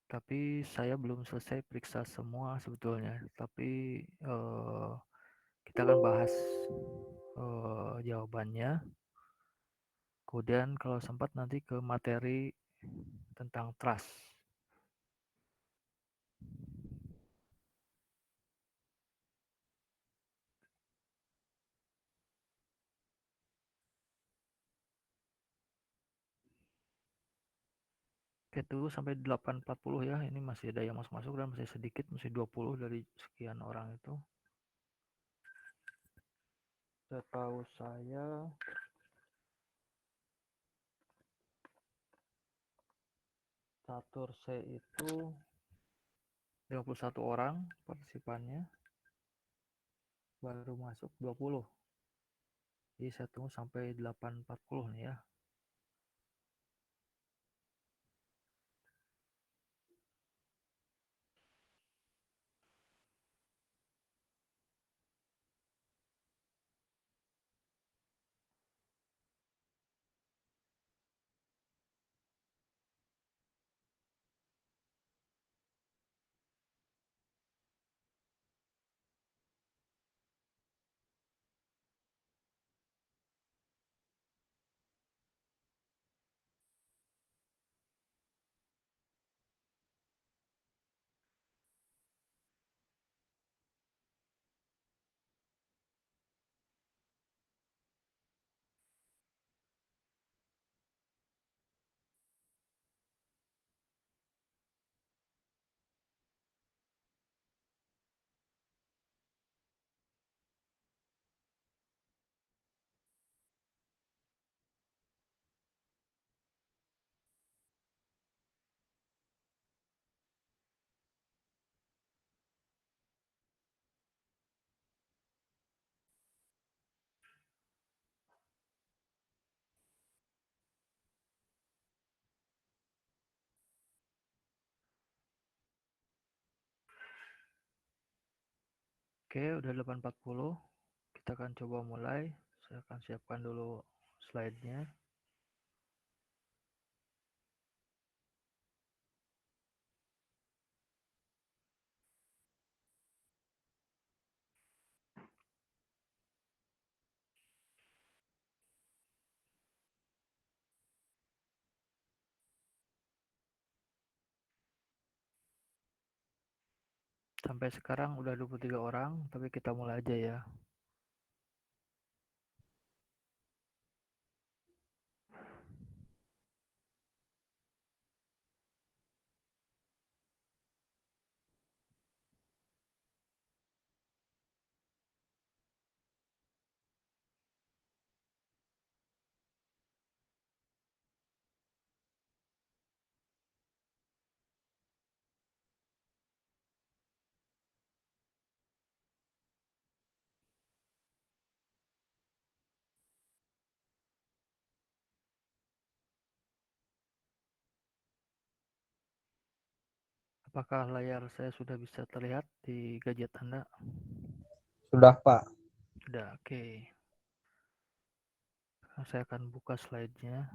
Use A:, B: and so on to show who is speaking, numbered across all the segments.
A: Tapi saya belum selesai periksa semua sebetulnya. Tapi kita akan bahas jawabannya. Kemudian kalau sempat nanti ke materi tentang trust. Oke, tunggu sampai 8.40 ya. Ini masih ada yang masuk-masuk dan masih sedikit, masih 20 dari sekian orang itu. Setahu saya catur C itu 51 orang partisipannya, baru masuk 20. Jadi saya tunggu sampai 8.40 nih ya. Oke, udah 8.40. Kita akan coba mulai. Saya akan siapkan dulu slide-nya. Sampai sekarang udah 23 orang, tapi kita mulai aja ya. Apakah layar saya sudah bisa terlihat di gadget Anda?
B: Sudah, Pak.
A: Sudah, oke. Saya akan buka slide-nya.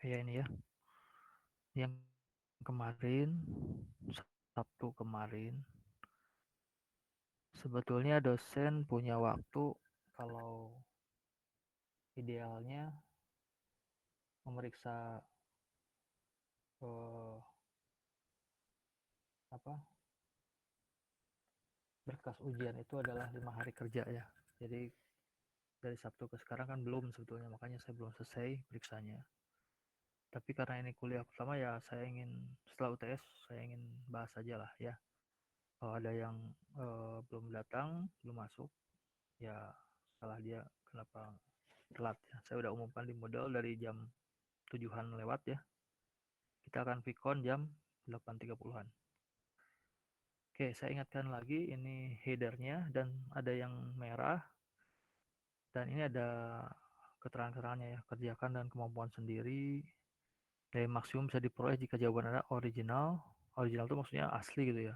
A: Ya ini ya. Yang kemarin, Sabtu kemarin, sebetulnya dosen punya waktu kalau idealnya memeriksa eh, apa berkas ujian itu adalah 5 hari kerja ya. Jadi dari Sabtu ke sekarang kan belum sebetulnya, makanya saya belum selesai periksanya. Tapi karena ini kuliah pertama ya, saya ingin setelah UTS saya ingin bahas aja lah ya. Kalau ada yang belum datang, belum masuk, ya salah dia kenapa telat ya. Saya udah umumkan di modal dari jam 7-an lewat ya. Kita akan vicon jam 8.30-an. Oke, saya ingatkan lagi ini headernya dan ada yang merah dan ini ada keterangan-keterangannya ya. Kerjakan dan kemampuan sendiri. Dari maksimum bisa diperoleh jika jawaban Anda original. Original itu maksudnya asli gitu ya.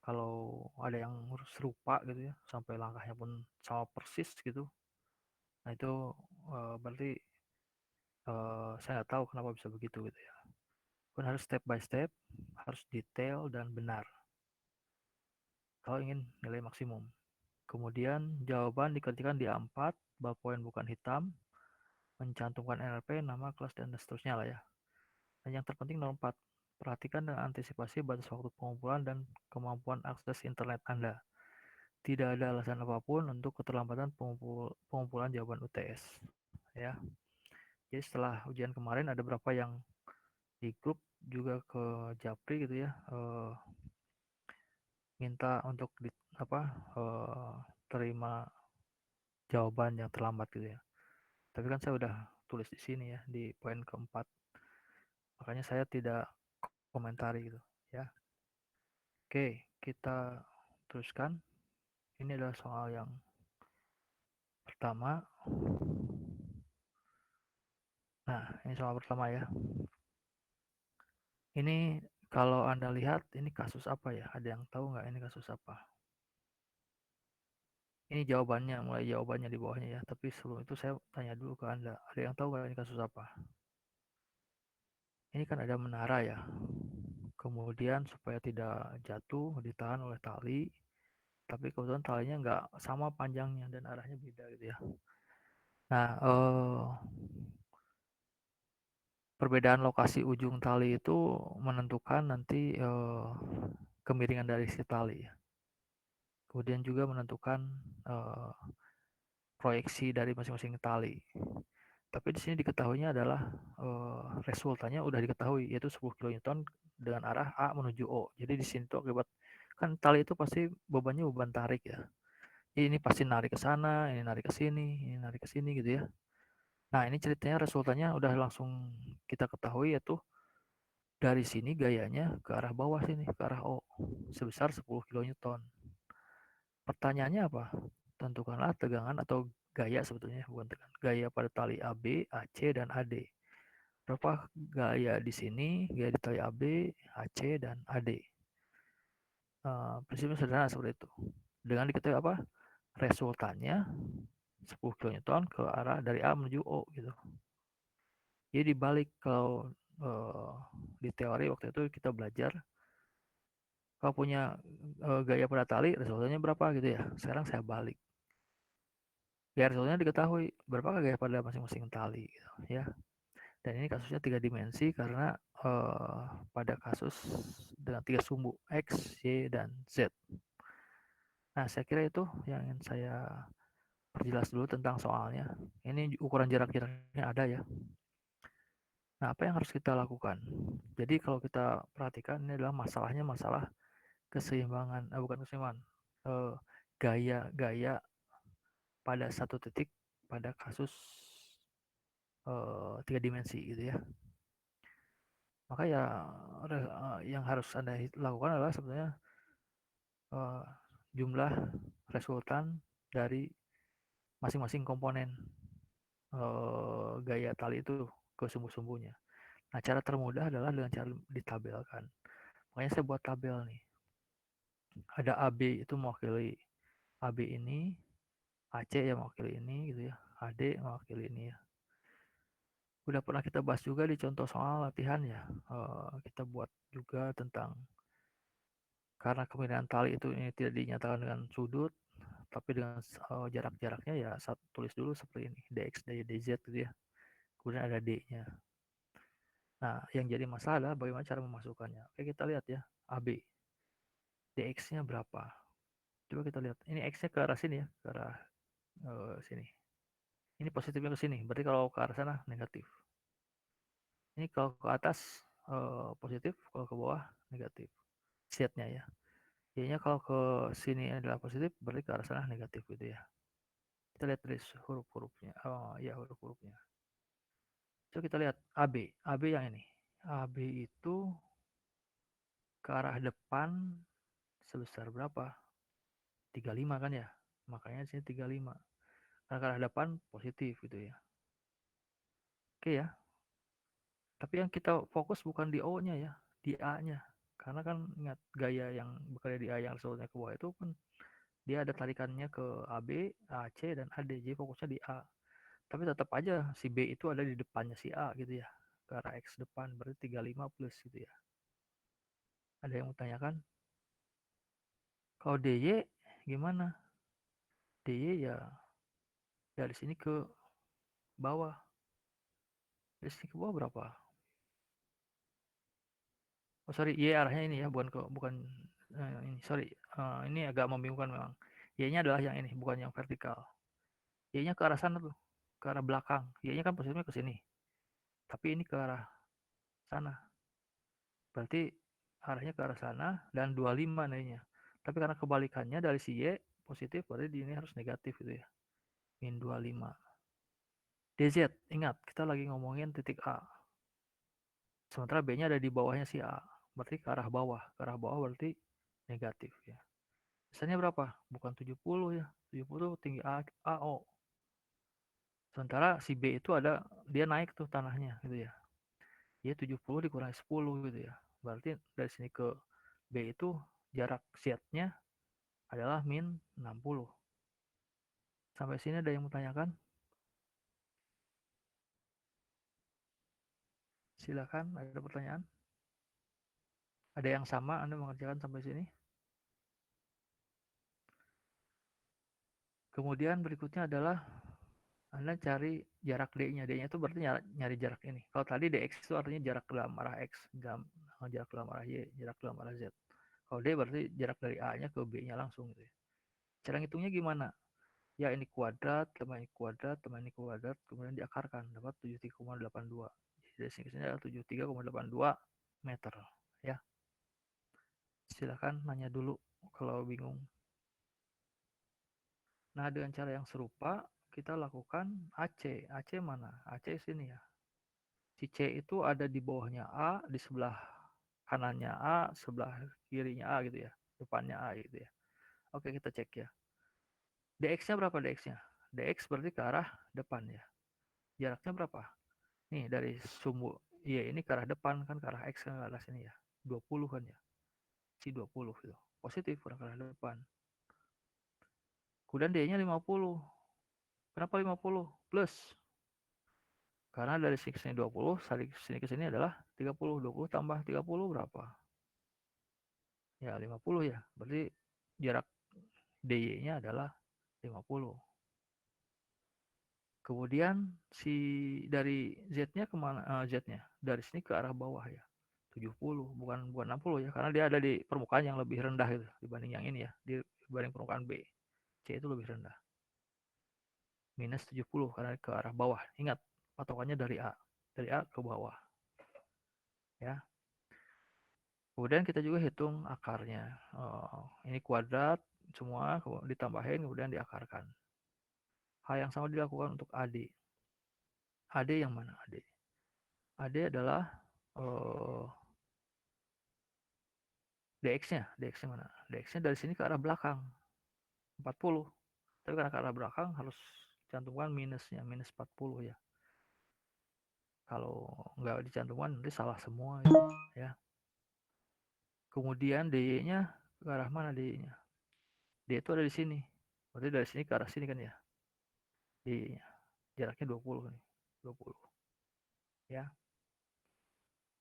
A: Kalau ada yang serupa gitu ya, sampai langkahnya pun sama persis gitu, nah itu berarti Saya nggak tahu kenapa bisa begitu gitu ya. Pun harus step by step, harus detail dan benar kalau ingin nilai maksimum. Kemudian jawaban diketikkan di A4, ballpoint bukan hitam, mencantumkan NRP, nama kelas dan seterusnya lah ya. Dan yang terpenting nomor 4, perhatikan dan antisipasi batas waktu pengumpulan dan kemampuan akses internet Anda. Tidak ada alasan apapun untuk keterlambatan pengumpulan jawaban UTS. Ya, jadi setelah ujian kemarin ada berapa yang di grup juga ke Japri gitu ya, minta untuk terima jawaban yang terlambat gitu ya. Tapi kan saya udah tulis di sini ya di poin keempat, makanya saya tidak komentari gitu ya. Oke, kita teruskan. Ini adalah soal yang pertama. Nah, ini soal pertama ya. Ini kalau Anda lihat ini kasus apa ya? Ada yang tahu nggak ini kasus apa? Ini jawabannya, mulai jawabannya di bawahnya ya. Tapi sebelum itu saya tanya dulu ke Anda. Ada yang tahu nggak ini kasus apa? Ini kan ada menara ya. Kemudian supaya tidak jatuh ditahan oleh tali. Tapi kebetulan talinya nggak sama panjangnya dan arahnya beda gitu ya. Nah, perbedaan lokasi ujung tali itu menentukan nanti kemiringan dari si tali ya. Kemudian juga menentukan eh, proyeksi dari masing-masing tali. Tapi di sini diketahuinya adalah resultannya udah diketahui yaitu 10 kN dengan arah A menuju O. Jadi di sini tuh akibat kan tali itu pasti bebannya beban tarik ya. Ini pasti narik ke sana, ini narik ke sini, ini narik ke sini gitu ya. Nah, ini ceritanya resultannya udah langsung kita ketahui yaitu dari sini gayanya ke arah bawah sini, ke arah O sebesar 10 kN. Pertanyaannya apa? Tentukanlah tegangan atau gaya sebetulnya, bukan tegangan. Gaya pada tali AB, AC, dan AD. Berapa gaya di sini, gaya di tali AB, AC, dan AD. Prinsipnya sederhana seperti itu. Dengan diketahui apa? Resultannya 10 kN ke arah dari A menuju O gitu. Jadi dibalik kalau di teori waktu itu kita belajar kalau punya gaya pada tali resultannya berapa gitu ya. Sekarang saya balik. Gaya resultannya diketahui berapa gaya pada masing-masing tali gitu ya. Dan ini kasusnya 3 dimensi karena pada kasus dengan 3 sumbu X, Y, dan Z. Nah, saya kira itu yang ingin saya perjelas dulu tentang soalnya. Ini ukuran jarak-jaraknya ada ya. Nah, apa yang harus kita lakukan? Jadi kalau kita perhatikan ini adalah masalahnya masalah keseimbangan, bukan keseimbangan, gaya-gaya pada satu titik pada kasus 3 dimensi gitu ya. Maka ya yang harus Anda lakukan adalah sebenarnya jumlah resultan dari masing-masing komponen gaya tali itu ke sumbu-sumbunya. Nah, cara termudah adalah dengan cara ditabelkan. Makanya saya buat tabel nih. Ada AB itu mewakili AB ini, AC yang mewakili ini gitu ya, AD mewakili ini ya. Udah pernah kita bahas juga di contoh soal latihan ya. Kita buat juga tentang karena kemiringan tali itu ini tidak dinyatakan dengan sudut, tapi dengan jarak-jaraknya ya tulis dulu seperti ini, dx dari dz gitu ya. Kemudian ada d-nya. Nah, yang jadi masalah adalah bagaimana cara memasukkannya. Oke, kita lihat ya, AB. dx-nya berapa? Coba kita lihat. Ini x-nya ke arah sini ya, ke arah sini. Ini positifnya ke sini, berarti kalau ke arah sana negatif. Ini kalau ke atas positif, kalau ke bawah negatif. Z-nya ya. Y-nya kalau ke sini adalah positif, berarti ke arah sana negatif gitu ya. Kita lihat dari huruf-hurufnya. Oh ya, huruf-hurufnya. Coba kita lihat AB. AB yang ini. AB itu ke arah depan sebesar berapa? 35 kan ya. Makanya di sini 35. Karena ke arah depan positif gitu ya. Oke ya. Tapi yang kita fokus bukan di O-nya ya, di A-nya. Karena kan ingat gaya yang bekerja di A yang resultnya ke bawah itu kan dia ada tarikannya ke AB, AC, dan AD. Jadi fokusnya di A. Tapi tetap aja si B itu ada di depannya si A gitu ya. Ke arah X depan berarti 35 plus gitu ya. Ada yang mau tanyakan? Kalau DY gimana? DY ya dari sini ke bawah. Dari sini ke bawah berapa? Oh sorry, Y arahnya ini ya, bukan ini. Sorry, ini agak membingungkan memang. Y-nya adalah yang ini, bukan yang vertikal. Y-nya ke arah sana tuh, ke arah belakang. Y-nya kan posisinya ke sini. Tapi ini ke arah sana. Berarti arahnya ke arah sana dan 25 nilainya. Tapi karena kebalikannya dari si Y positif, berarti di ini harus negatif gitu ya. Min 25. DZ, ingat kita lagi ngomongin titik A. Sementara B-nya ada di bawahnya si A. Berarti ke arah bawah. Ke arah bawah berarti negatif ya. Misalnya berapa? Bukan 70 ya. 70 tinggi AO. Sementara si B itu ada, dia naik tuh tanahnya gitu ya. Dia 70 dikurangi 10 gitu ya. Berarti dari sini ke B itu jarak Z-nya adalah min 60. Sampai sini ada yang mau tanyakan? Silakan, ada pertanyaan? Ada yang sama Anda mengerjakan sampai sini? Kemudian berikutnya adalah Anda cari jarak D-nya. D-nya itu berarti nyari jarak ini. Kalau tadi DX itu artinya jarak dalam arah X, jarak dalam arah Y, jarak dalam arah Z. Kalau D berarti jarak dari A-nya ke B-nya langsung gitu ya. Cara ngitungnya gimana? Ya ini kuadrat, tambah ini kuadrat, tambah ini kuadrat, kemudian diakarkan dapat 73,82. Jadi dari sini ke sini adalah 73,82 meter ya. Silakan nanya dulu kalau bingung. Nah, dengan cara yang serupa kita lakukan AC. AC mana? AC sini ya. Si C itu ada di bawahnya A, di sebelah kanannya A, sebelah kirinya A gitu ya. Depannya A gitu ya. Oke, kita cek ya. DX-nya berapa DX-nya? DX berarti ke arah depan ya. Jaraknya berapa? Nih dari sumbu iya ini ke arah depan kan, ke arah X kan, ke arah sini ya. 20 kan ya. Si 20 gitu. Positif ke arah depan. Kemudian D-nya 50. Kenapa 50? Plus. Karena dari sini ke sini 20, dari sini ke sini adalah 30. 20 tambah 30 berapa? Ya 50 ya. Berarti jarak DY-nya adalah 50. Kemudian si dari Z-nya kemana? Z-nya dari sini ke arah bawah ya. 70, bukan 60 ya, karena dia ada di permukaan yang lebih rendah gitu dibanding yang ini ya, dibanding permukaan B. C itu lebih rendah. Minus 70 karena ke arah bawah. Ingat, patokannya dari A. Dari A ke bawah. Ya. Kemudian kita juga hitung akarnya. Ini kuadrat semua ditambahin kemudian diakarkan. Hal yang sama dilakukan untuk AD. AD yang mana AD? AD adalah DX-nya. DX-nya mana? DX-nya dari sini ke arah belakang. 40. Tapi karena ke arah belakang harus cantumkan minusnya. Minus 40 ya. Kalau nggak dicantumkan nanti salah semua ya. Kemudian DY-nya ke arah mana DY-nya? D itu ada di sini. Berarti dari sini ke arah sini kan ya. DY-nya. Jaraknya 20 nih. 20 ya.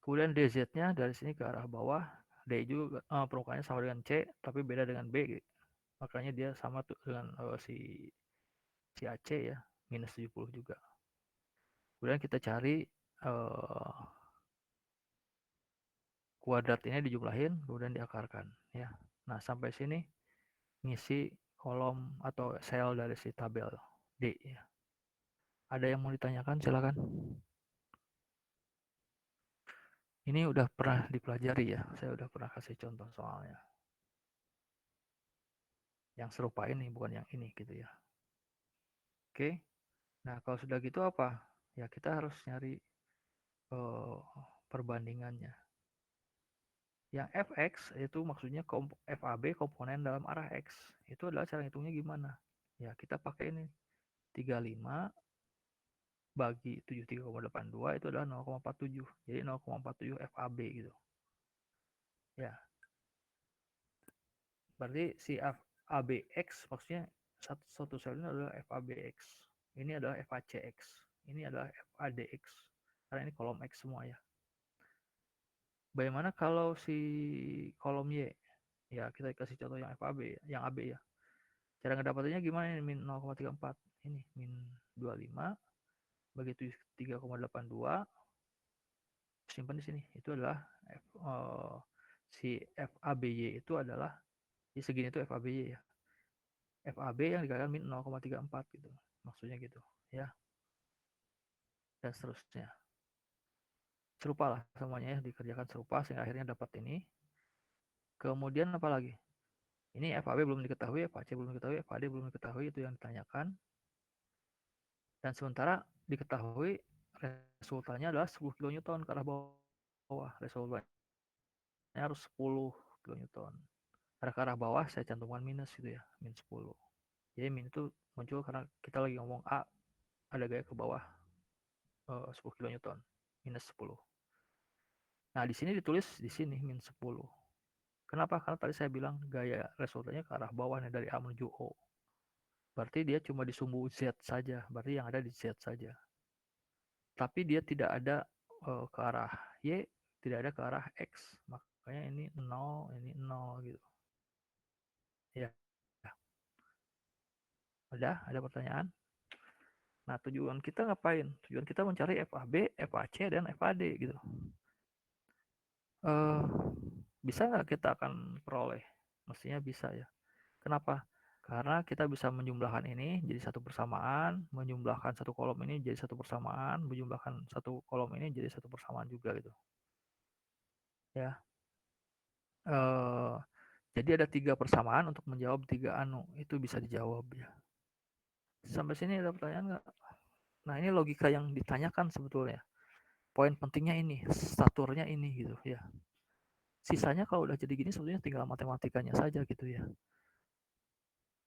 A: Kemudian DZ-nya dari sini ke arah bawah. D juga permukaannya sama dengan C tapi beda dengan B. Makanya dia sama tuh dengan si AC ya, minus 70 juga. Kemudian kita cari kuadrat ini dijumlahin kemudian diakarkan ya. Nah, sampai sini ngisi kolom atau sel dari si tabel D ya. Ada yang mau ditanyakan silakan. Ini udah pernah dipelajari ya. Saya udah pernah kasih contoh soalnya. Yang serupa ini bukan yang ini gitu ya. Oke. Nah, kalau sudah gitu apa? Ya kita harus nyari perbandingannya. Yang fx itu maksudnya FAB komponen dalam arah x. Itu adalah cara hitungnya gimana? Ya, kita pakai ini. 35 bagi 73,82 itu adalah 0,47. Jadi 0,47 FAB gitu. Ya. Berarti si FABX maksudnya satu selnya adalah FABX ini adalah FACX, ini adalah FADX, karena ini kolom X semua ya. Bagaimana kalau si kolom Y? Ya, kita kasih contoh yang FAB, yang AB ya. Cara ngedapatinnya gimana? Min 0,34. Ini min 25 bagi 3,82. Simpan di sini. Itu adalah si FABY itu adalah di segini itu FABY ya. FAB yang dikatakan min 0,34 gitu. Maksudnya gitu ya. Dan seterusnya. Serupa lah semuanya ya, dikerjakan serupa sehingga akhirnya dapat ini. Kemudian apa lagi? Ini FAB belum diketahui, FAC belum diketahui, FAD belum diketahui, itu yang ditanyakan. Dan sementara diketahui resultanya adalah 10 kN ke arah bawah. Resultanya harus 10 kN. Karena ke arah bawah saya cantumkan minus gitu ya, min 10. Jadi min itu muncul karena kita lagi ngomong A, ada gaya ke bawah 10 kN, minus 10. Nah, di sini ditulis di sini min 10. Kenapa? Karena tadi saya bilang gaya resultanya ke arah bawah nih, dari A menuju O. Berarti dia cuma di sumbu Z saja, berarti yang ada di Z saja. Tapi dia tidak ada ke arah Y, tidak ada ke arah X. Makanya ini 0, ini 0 gitu. Ya. Udah, ada pertanyaan? Nah, tujuan kita ngapain? Tujuan kita mencari FAB, FAC, dan FAD gitu. Bisa nggak kita akan peroleh? Mestinya bisa ya. Kenapa? Karena kita bisa menjumlahkan ini jadi satu persamaan, menjumlahkan satu kolom ini jadi satu persamaan, menjumlahkan satu kolom ini jadi satu persamaan juga gitu. Ya. Jadi ada 3 persamaan untuk menjawab 3 itu bisa dijawab ya. Sampai sini ada pertanyaan nggak? Nah, ini logika yang ditanyakan sebetulnya. Poin pentingnya ini, staturnya ini gitu ya. Sisanya kalau udah jadi gini sebetulnya tinggal matematikanya saja gitu ya.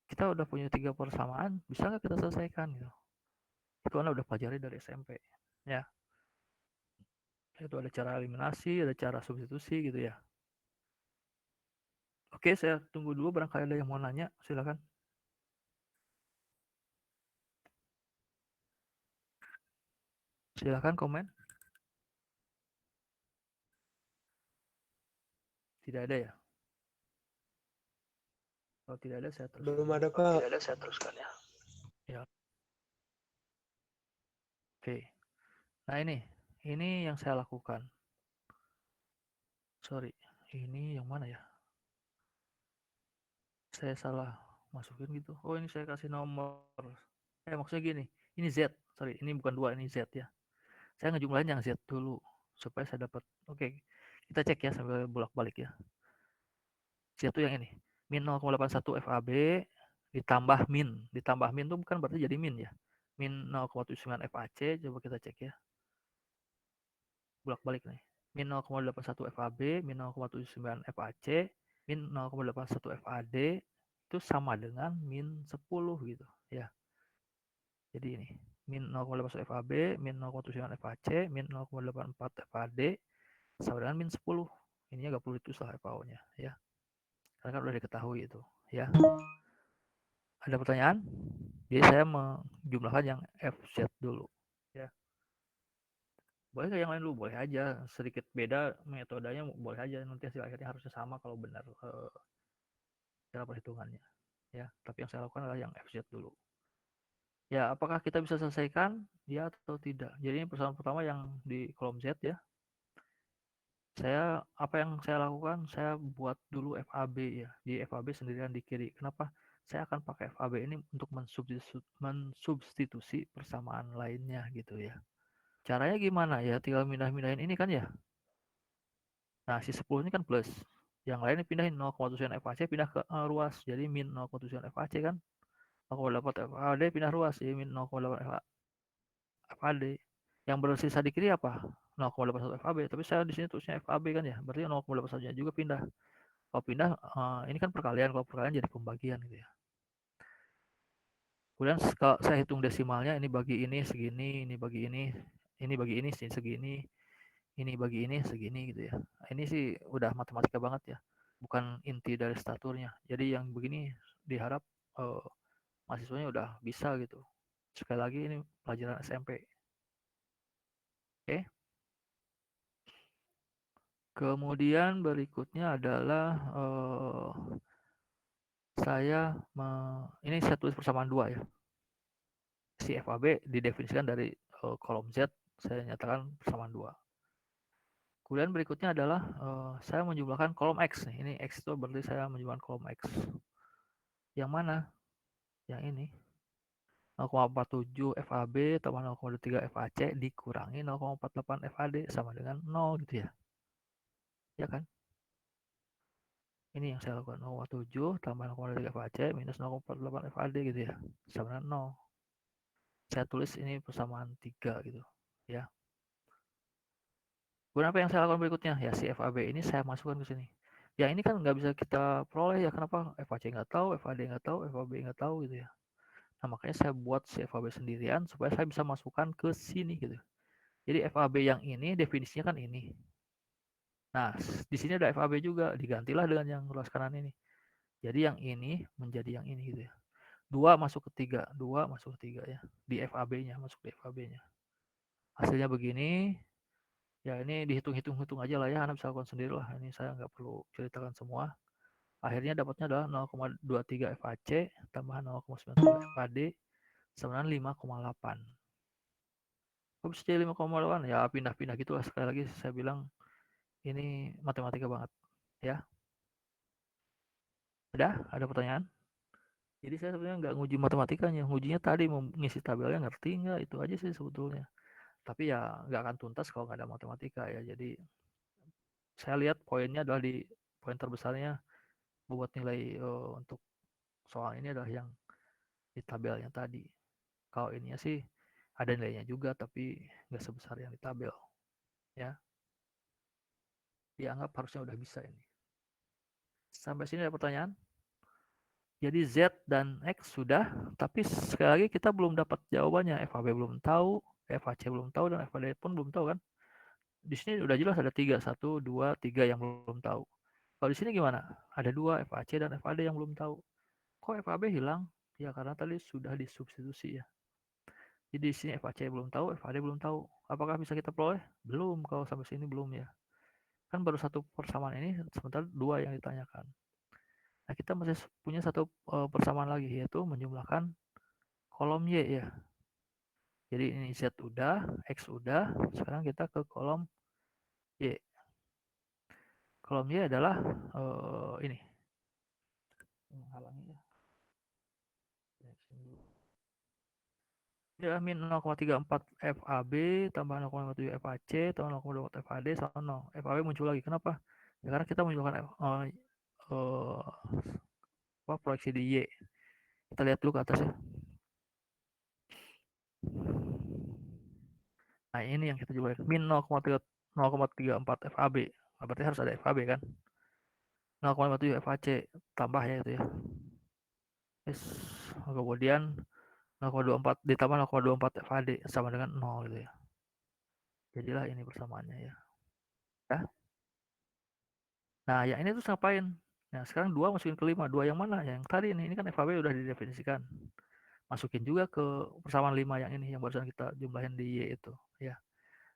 A: Kita udah punya 3 persamaan, bisa nggak kita selesaikan gitu. Itu kan udah pelajari dari SMP ya. Itu ada cara eliminasi, ada cara substitusi gitu ya. Oke, saya tunggu dulu barangkali ada yang mau nanya, silakan. Silakan komen. Tidak ada ya? Kalau tidak ada saya teruskan.
B: Belum ada,
A: Kalau
B: Kak.
A: tidak ada saya teruskan ya. Ya. Oke. Nah, ini yang saya lakukan. Sorry, ini yang mana ya? Saya salah masukin gitu. Oh, ini saya kasih nomor. Maksudnya gini, ini Z. Sorry, ini bukan 2, ini Z ya. Saya ngejumlahin yang Z dulu supaya saya dapat. Oke, kita cek ya sambil bolak-balik ya. Z itu yang ini. Min 0,81 FAB ditambah min. Ditambah min itu bukan berarti jadi min ya. Min 0,79 FAC, coba kita cek ya. Bolak-balik nih. Min 0,81 FAB, min 0,79 FAC, min 0,81 FAD itu sama dengan min 10 gitu ya. Jadi ini min 0,81 FAB, min 0,79 FAC, min 0,84 FAD sama dengan min 10. Ininya gak perlu ditulis lah FAO-nya ya. Karena kan udah diketahui itu ya. Ada pertanyaan? Jadi saya menjumlahkan yang FZ dulu ya. Boleh nggak yang lain dulu? Boleh aja. Sedikit beda metodenya boleh aja. Nanti hasil akhirnya harusnya sama kalau benar cara perhitungannya ya. Tapi yang saya lakukan adalah yang FZ dulu. Ya, apakah kita bisa selesaikan? Ya atau tidak? Jadi ini persoalan pertama yang di kolom Z ya. Apa yang saya lakukan? Saya buat dulu FAB ya. Di FAB sendirian di kiri. Kenapa? Saya akan pakai FAB ini untuk mensubstitusi persamaan lainnya gitu ya. Caranya gimana ya? Tinggal mindah-mindahin ini kan ya. Nah, si 10 ini kan plus. Yang lainnya pindahin 0,7 FAC pindah ke ruas. Jadi min 0,7 FAC kan. 0,8 FAD pindah ruas. Jadi min 0,8 FAD. Yang bersisa di kiri apa? 0,81 FAB. Tapi saya di sini tulisnya FAB kan ya. Berarti 0,81 juga pindah. Kalau pindah, ini kan perkalian. Kalau perkalian jadi pembagian gitu ya. Kemudian kalau saya hitung desimalnya, ini bagi ini segini, ini bagi ini bagi ini segini, ini bagi ini segini gitu ya. Ini sih udah matematika banget ya, bukan inti dari staturnya. Jadi yang begini diharap mahasiswanya udah bisa gitu. Sekali lagi ini pelajaran SMP. Oke. Kemudian berikutnya adalah ini saya tulis persamaan dua ya. Si FAB didefinisikan dari kolom Z, saya nyatakan persamaan dua. Kemudian berikutnya adalah saya menjumlahkan kolom X nih. Ini X itu berarti saya menjumlahkan kolom X. Yang mana? Yang ini. 0,47 FAB tambah 0,23 FAC dikurangi 0,48 FAD sama dengan 0 gitu ya. Ya kan? Ini yang saya lakukan 0,7 tambah 0,23 FAC minus 0,48 FAD gitu ya. Sama dengan 0. Saya tulis ini persamaan 3 gitu. Ya. Kemudian apa yang saya lakukan berikutnya? Ya si FAB ini saya masukkan ke sini. Ya ini kan nggak bisa kita peroleh ya. Kenapa? FAC nggak tahu, FAD nggak tahu, FAB nggak tahu gitu ya. Nah makanya saya buat si FAB sendirian supaya saya bisa masukkan ke sini gitu. Jadi FAB yang ini definisinya kan ini. Nah di sini ada FAB juga, digantilah dengan yang ruas kanan ini. Jadi yang ini menjadi yang ini gitu ya. 2 masuk ke 3, 2 masuk ke 3 ya. Di FAB-nya, masuk di FAB-nya. Hasilnya begini, ya ini dihitung-hitung aja lah ya, Anda bisa lakukan sendiri lah. Ini saya nggak perlu ceritakan semua. Akhirnya dapatnya adalah 0,23 FAC tambah 0,93 FAD sama dengan 5,8. Kok bisa jadi 5,8? Ya pindah-pindah gitu lah. Sekali lagi saya bilang ini matematika banget ya. Udah, ada pertanyaan? Jadi saya sebenarnya nggak nguji matematikanya, ngujinya tadi mengisi tabelnya ngerti nggak, itu aja sih sebetulnya. Tapi ya nggak akan tuntas kalau nggak ada matematika ya. Jadi saya lihat poinnya adalah di poin terbesarnya buat nilai untuk soal ini adalah yang di tabelnya tadi. Kalau ininya sih ada nilainya juga tapi nggak sebesar yang di tabel ya. Dianggap harusnya udah bisa ini. Sampai sini ada pertanyaan? Jadi Z dan X sudah, tapi sekali lagi kita belum dapat jawabannya. FAB belum tahu, FAC belum tahu, dan FAD pun belum tahu kan. Di sini udah jelas ada 3, 1, 2, 3 yang belum tahu. Kalau di sini gimana? Ada 2, FAC dan FAD yang belum tahu. Kok FAB hilang? Ya karena tadi sudah disubstitusi ya. Jadi di sini FAC belum tahu, FAD belum tahu. Apakah bisa kita peroleh? Belum, kalau sampai sini belum ya. Kan baru satu persamaan ini, sementara 2 yang ditanyakan. Nah, kita masih punya satu persamaan lagi, yaitu menjumlahkan kolom Y ya. Jadi ini Z udah, X udah, sekarang kita ke kolom Y. Kolom Y adalah ini. Menghalangi ya. Ini adalah min 0,34 FAB tambah 0,7 FAC tambah 0,24 FAD sama 0. FAB muncul lagi. Kenapa? Ya karena kita menunjukkan proyeksi di Y. Kita lihat dulu ke atas ya. Nah ini yang kita coba min 0,34 FAB. Nah, berarti harus ada FAB kan. 0,57 FAC tambah ya itu ya. Yes. Kemudian 0,24 ditambah 0,24 FAD sama dengan 0 gitu ya. Jadilah ini persamaannya ya. Ya. Nah, yang ini terus ngapain? Nah, sekarang 2 masukin ke 5. 2 yang mana? Yang tadi ini kan FAB udah didefinisikan. Masukin juga ke persamaan 5 yang ini yang barusan kita jumlahin di Y itu ya.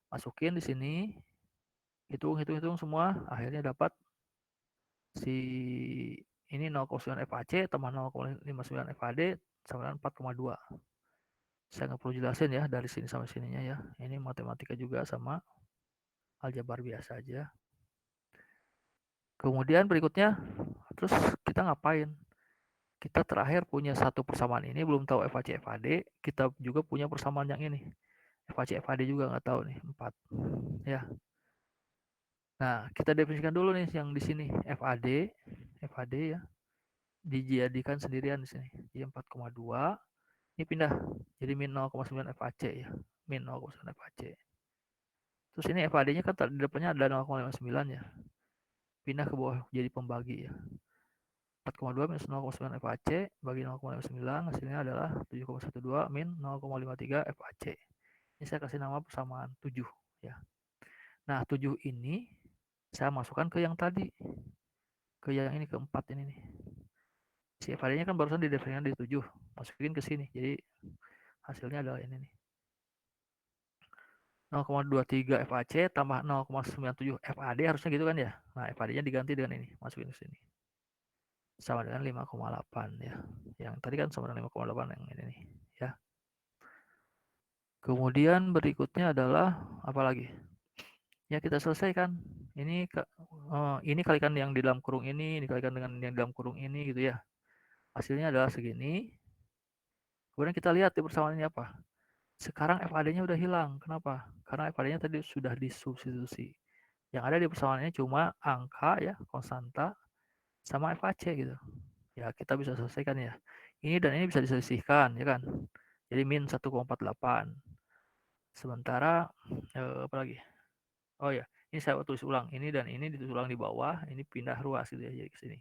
A: Masukin di sini. Hitung semua, akhirnya dapat si ini 0,9 FAC tambah 0,59 FAD sama dengan 4,2. Saya nggak perlu jelasin ya dari sini sampai sininya ya. Ini matematika juga sama aljabar biasa aja. Kemudian berikutnya, terus kita ngapain? Kita terakhir punya satu persamaan ini, belum tahu FAC FAD. Kita juga punya persamaan yang ini. FAC FAD juga nggak tahu nih, 4. Ya. Nah, kita definisikan dulu nih yang di sini. FAD ya. Dijadikan sendirian di sini. Jadi 4,2. Ini pindah. Jadi min 0,9 FAC ya. Min 0,9 FAC. Terus ini FAD-nya kan di depannya ada 0,59 ya. Pindah ke bawah jadi pembagi ya. 4,2 minus 0,9 FAC bagi 0,59 hasilnya adalah 7,12 min 0,53 FAC. Ini saya kasih nama persamaan 7 ya. Nah, 7 ini saya masukkan ke yang tadi. Ke yang ini keempat ini nih. Si FAD-nya kan barusan didefinisikan di 7, masukin ke sini. Jadi Hasilnya adalah ini nih. 0,23 FAC tambah 0,97 FAD harusnya gitu kan ya. Nah, FAD-nya diganti dengan ini, masukin ke sini. Sama dengan 5,8 ya. Yang tadi kan sama dengan 5,8 yang ini nih, ya. Kemudian berikutnya adalah apa lagi? Ya kita selesaikan. Ini kalikan yang di dalam kurung ini kalikan dengan yang di dalam kurung ini gitu ya. Hasilnya adalah segini. Kemudian kita lihat di persamaan ini apa. Sekarang FAD-nya udah hilang. Kenapa? Karena FAD-nya tadi sudah disubstitusi. Yang ada di persamaannya cuma angka ya, konstanta sama FAC gitu. Ya, kita bisa selesaikan ya. Ini dan ini bisa diselisihkan ya kan. Jadi min 1,48. Sementara apa lagi? Oh ya, ini saya tulis ulang. Ini dan ini ditulis ulang di bawah, ini pindah ruas gitu ya jadi ke sini.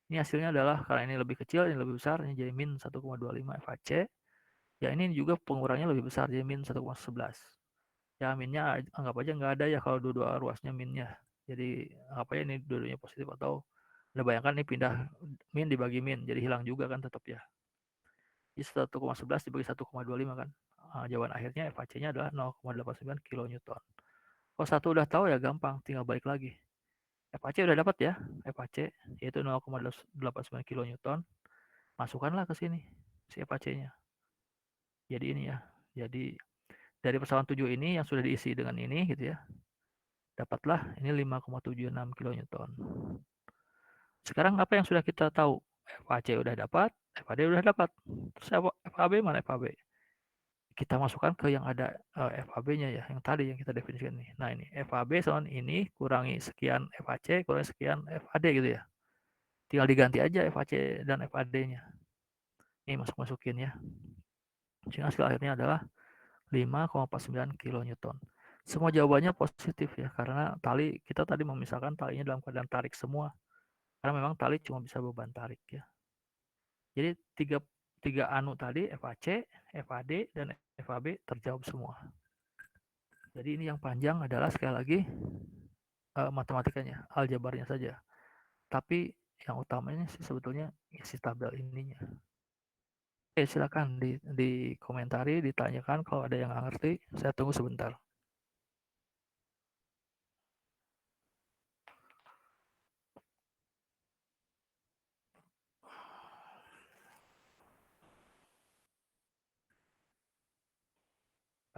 A: Ini hasilnya adalah karena ini lebih kecil, ini lebih besar, ini jadi min 1,25 FAC. Ya ini juga pengurangnya lebih besar, jadi min 1,11. Ya minnya anggap aja nggak ada ya kalau dua-dua ruasnya minnya. Jadi anggap aja ini dua-duanya positif atau Anda bayangkan ini pindah min dibagi min, jadi hilang juga kan tetap ya. Jadi 1,11 dibagi 1,25 kan. Jawaban akhirnya FAC-nya adalah 0,89 kilonewton. Kalau satu udah tahu ya gampang, tinggal balik lagi. FAC udah dapat ya, FAC yaitu 0,89 kilonewton. Masukkanlah ke sini si FAC-nya. Jadi ini ya. Jadi dari persamaan 7 ini yang sudah diisi dengan ini gitu ya. Dapatlah ini 5,76 kilonewton. Sekarang apa yang sudah kita tahu? FAC udah dapat, FAD udah dapat. Terus FAB mana FAB? Kita masukkan ke yang ada FAB-nya ya, yang tadi yang kita definisikan nih. Nah ini FAB sama ini kurangi sekian FAC, kurangi sekian FAD gitu ya. Tinggal diganti aja FAC dan FAD-nya. Ini masukin ya. Sehingga hasil akhirnya adalah 5,49 kilonewton. Semua jawabannya positif ya, karena kita tadi memisahkan talinya dalam keadaan tarik semua. Karena memang tali cuma bisa beban tarik ya. Jadi tiga anu tadi FAC, FAD, dan FAB terjawab semua. Jadi ini yang panjang adalah sekali lagi matematikanya, aljabarnya saja. Tapi yang utamanya sih sebetulnya isi tabel ininya. Oke, silakan komentari, ditanyakan kalau ada yang nggak ngerti. Saya tunggu sebentar.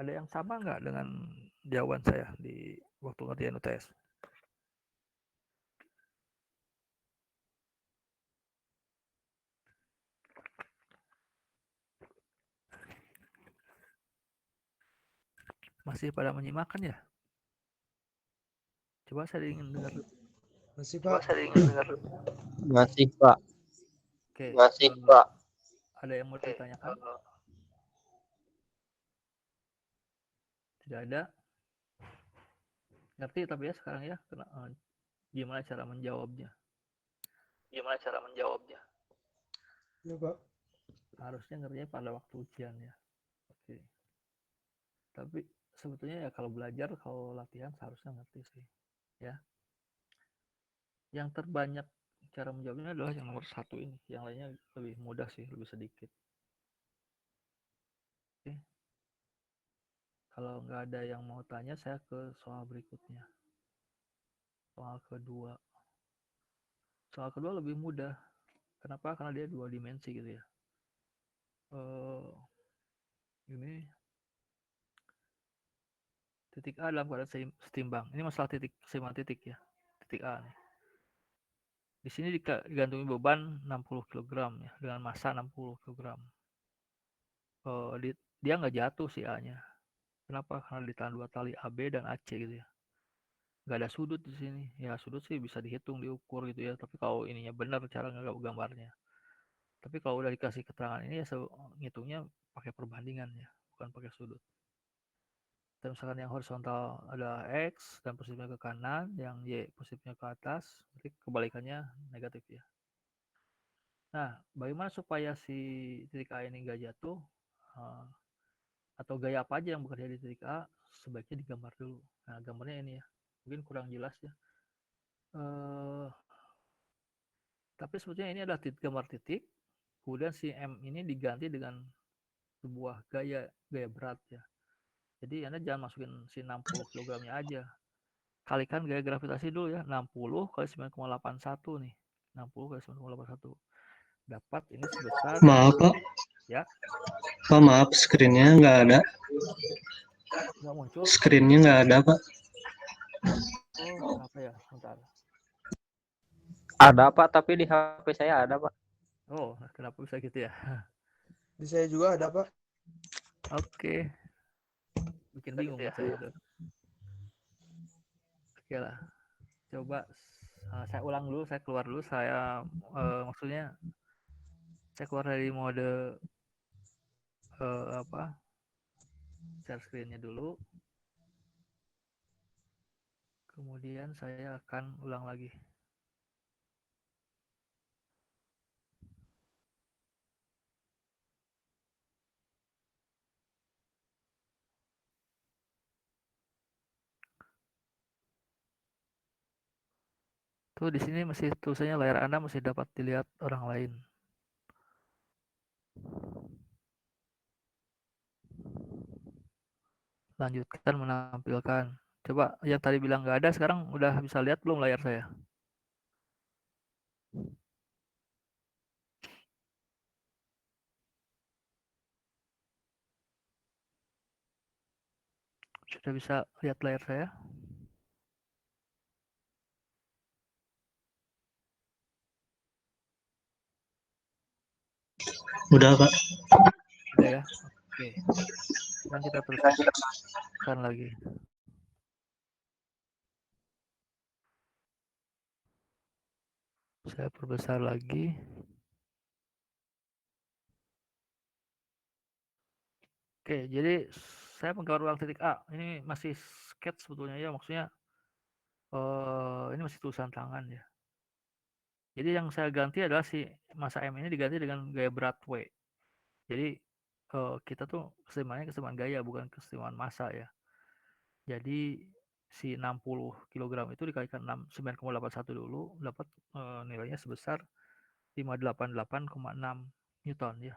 A: Ada yang sama nggak dengan jawaban saya di waktu ngerjain UTS? Masih pada menyimakkan ya? Coba saya ingin dengar.
B: Masih
A: Coba
B: Pak.
A: saya ingin dengar.
C: Masih, Pak.
A: Oke.
C: Masih, Pak.
A: Ada yang mau ditanyakan? Tidak ada. Ngerti tapi ya sekarang ya, gimana cara menjawabnya? Gimana cara menjawabnya?
B: Ya Pak.
A: Harusnya ngertinya pada waktu ujian ya. Oke. Tapi sebetulnya ya kalau belajar, kalau latihan seharusnya ngerti sih. Ya. Yang terbanyak cara menjawabnya adalah yang nomor 1 ini. Yang lainnya lebih mudah sih, lebih sedikit. Oke. Kalau nggak ada yang mau tanya, saya ke soal berikutnya. Soal kedua. Soal kedua lebih mudah. Kenapa? Karena dia 2 dimensi gitu ya. Ini titik A dalam keadaan setimbang. Ini masalah titik keseimbangan titik ya. Titik A nih. Di sini digantungi beban 60 kg ya, dengan massa 60 kg. Dia nggak jatuh si A-nya. Kenapa? Karena ditahan 2 tali AB dan AC gitu ya. Nggak ada sudut di sini. Ya sudut sih bisa dihitung, diukur gitu ya. Tapi kalau ininya benar cara gambarnya. Tapi kalau udah dikasih keterangan ini ya ngitungnya pakai perbandingan ya, bukan pakai sudut. Dan misalkan yang horizontal adalah X dan positifnya ke kanan, yang Y positifnya ke atas, berarti kebalikannya negatif ya. Nah, bagaimana supaya si titik A ini nggak jatuh, atau gaya apa aja yang bekerja di titik A, sebaiknya digambar dulu. Nah, gambarnya ini ya, mungkin kurang jelas ya. Tapi sebetulnya ini adalah gambar titik, kemudian si M ini diganti dengan sebuah gaya berat ya. Jadi Anda jangan masukin si 60 kg-nya aja. Kalikan gaya gravitasi dulu ya, 60 kali 9,81 nih. 60 kali 9,81. Dapat ini sebesar
C: Maaf Pak,
A: ya,
C: Pak maaf screen-nya nggak ada.
A: nggak muncul.
C: Screen-nya nggak ada Pak.
A: Oh, kenapa ya? Bentar.
C: Ada Pak, tapi di HP saya ada Pak.
A: Oh, kenapa bisa gitu ya?
B: Di saya juga ada, Pak.
A: Oke, bikin bingung kan saya tuh. Oke lah, coba saya ulang dulu, saya keluar dulu, saya maksudnya saya keluar dari mode apa? Share screen-nya dulu. Kemudian saya akan ulang lagi. Tuh di sini masih tulisannya layar Anda masih dapat dilihat orang lain. Lanjutkan menampilkan. Coba yang tadi bilang nggak ada, sekarang udah bisa lihat belum layar saya? Sudah bisa lihat layar saya?
C: Udah Pak.
A: Udah ya? Oke. Sekarang kita teruskan lagi. Saya perbesar lagi. Oke, jadi saya menggambar ulang titik A. Ini masih sketch sebetulnya ya, maksudnya ini masih tulisan tangan ya. Jadi yang saya ganti adalah si masa M ini diganti dengan gaya berat W. Jadi kita tuh keseimbangannya keseimbangan gaya, bukan keseimbangan massa ya. Jadi si 60 kg itu dikalikan 9,81 dulu, dapat nilainya sebesar 588,6 Newton ya.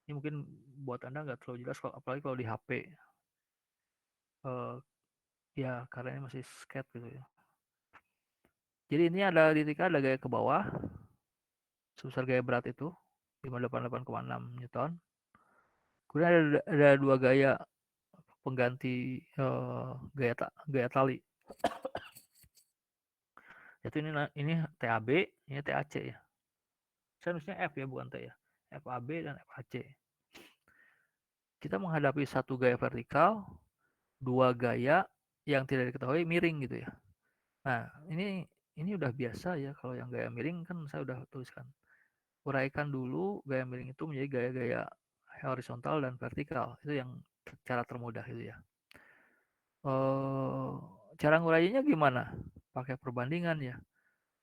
A: Ini mungkin buat Anda nggak terlalu jelas, apalagi kalau di HP. Ya, karena ini masih skate gitu ya. Jadi ini ada di titik ada gaya ke bawah, sebesar gaya berat itu 588,6 Newton. Kemudian ada dua gaya pengganti gaya tali. Yaitu ini TAB, ini TAC ya. Seharusnya F ya, bukan T ya. FAB dan FAC. Kita menghadapi satu gaya vertikal, dua gaya yang tidak diketahui miring gitu ya. Nah, ini udah biasa ya, kalau yang gaya miring kan saya udah tuliskan. Uraikan dulu gaya miring itu menjadi gaya-gaya horizontal dan vertikal. Itu yang cara termudah itu ya. Cara nguraiinnya gimana? Pakai perbandingan ya.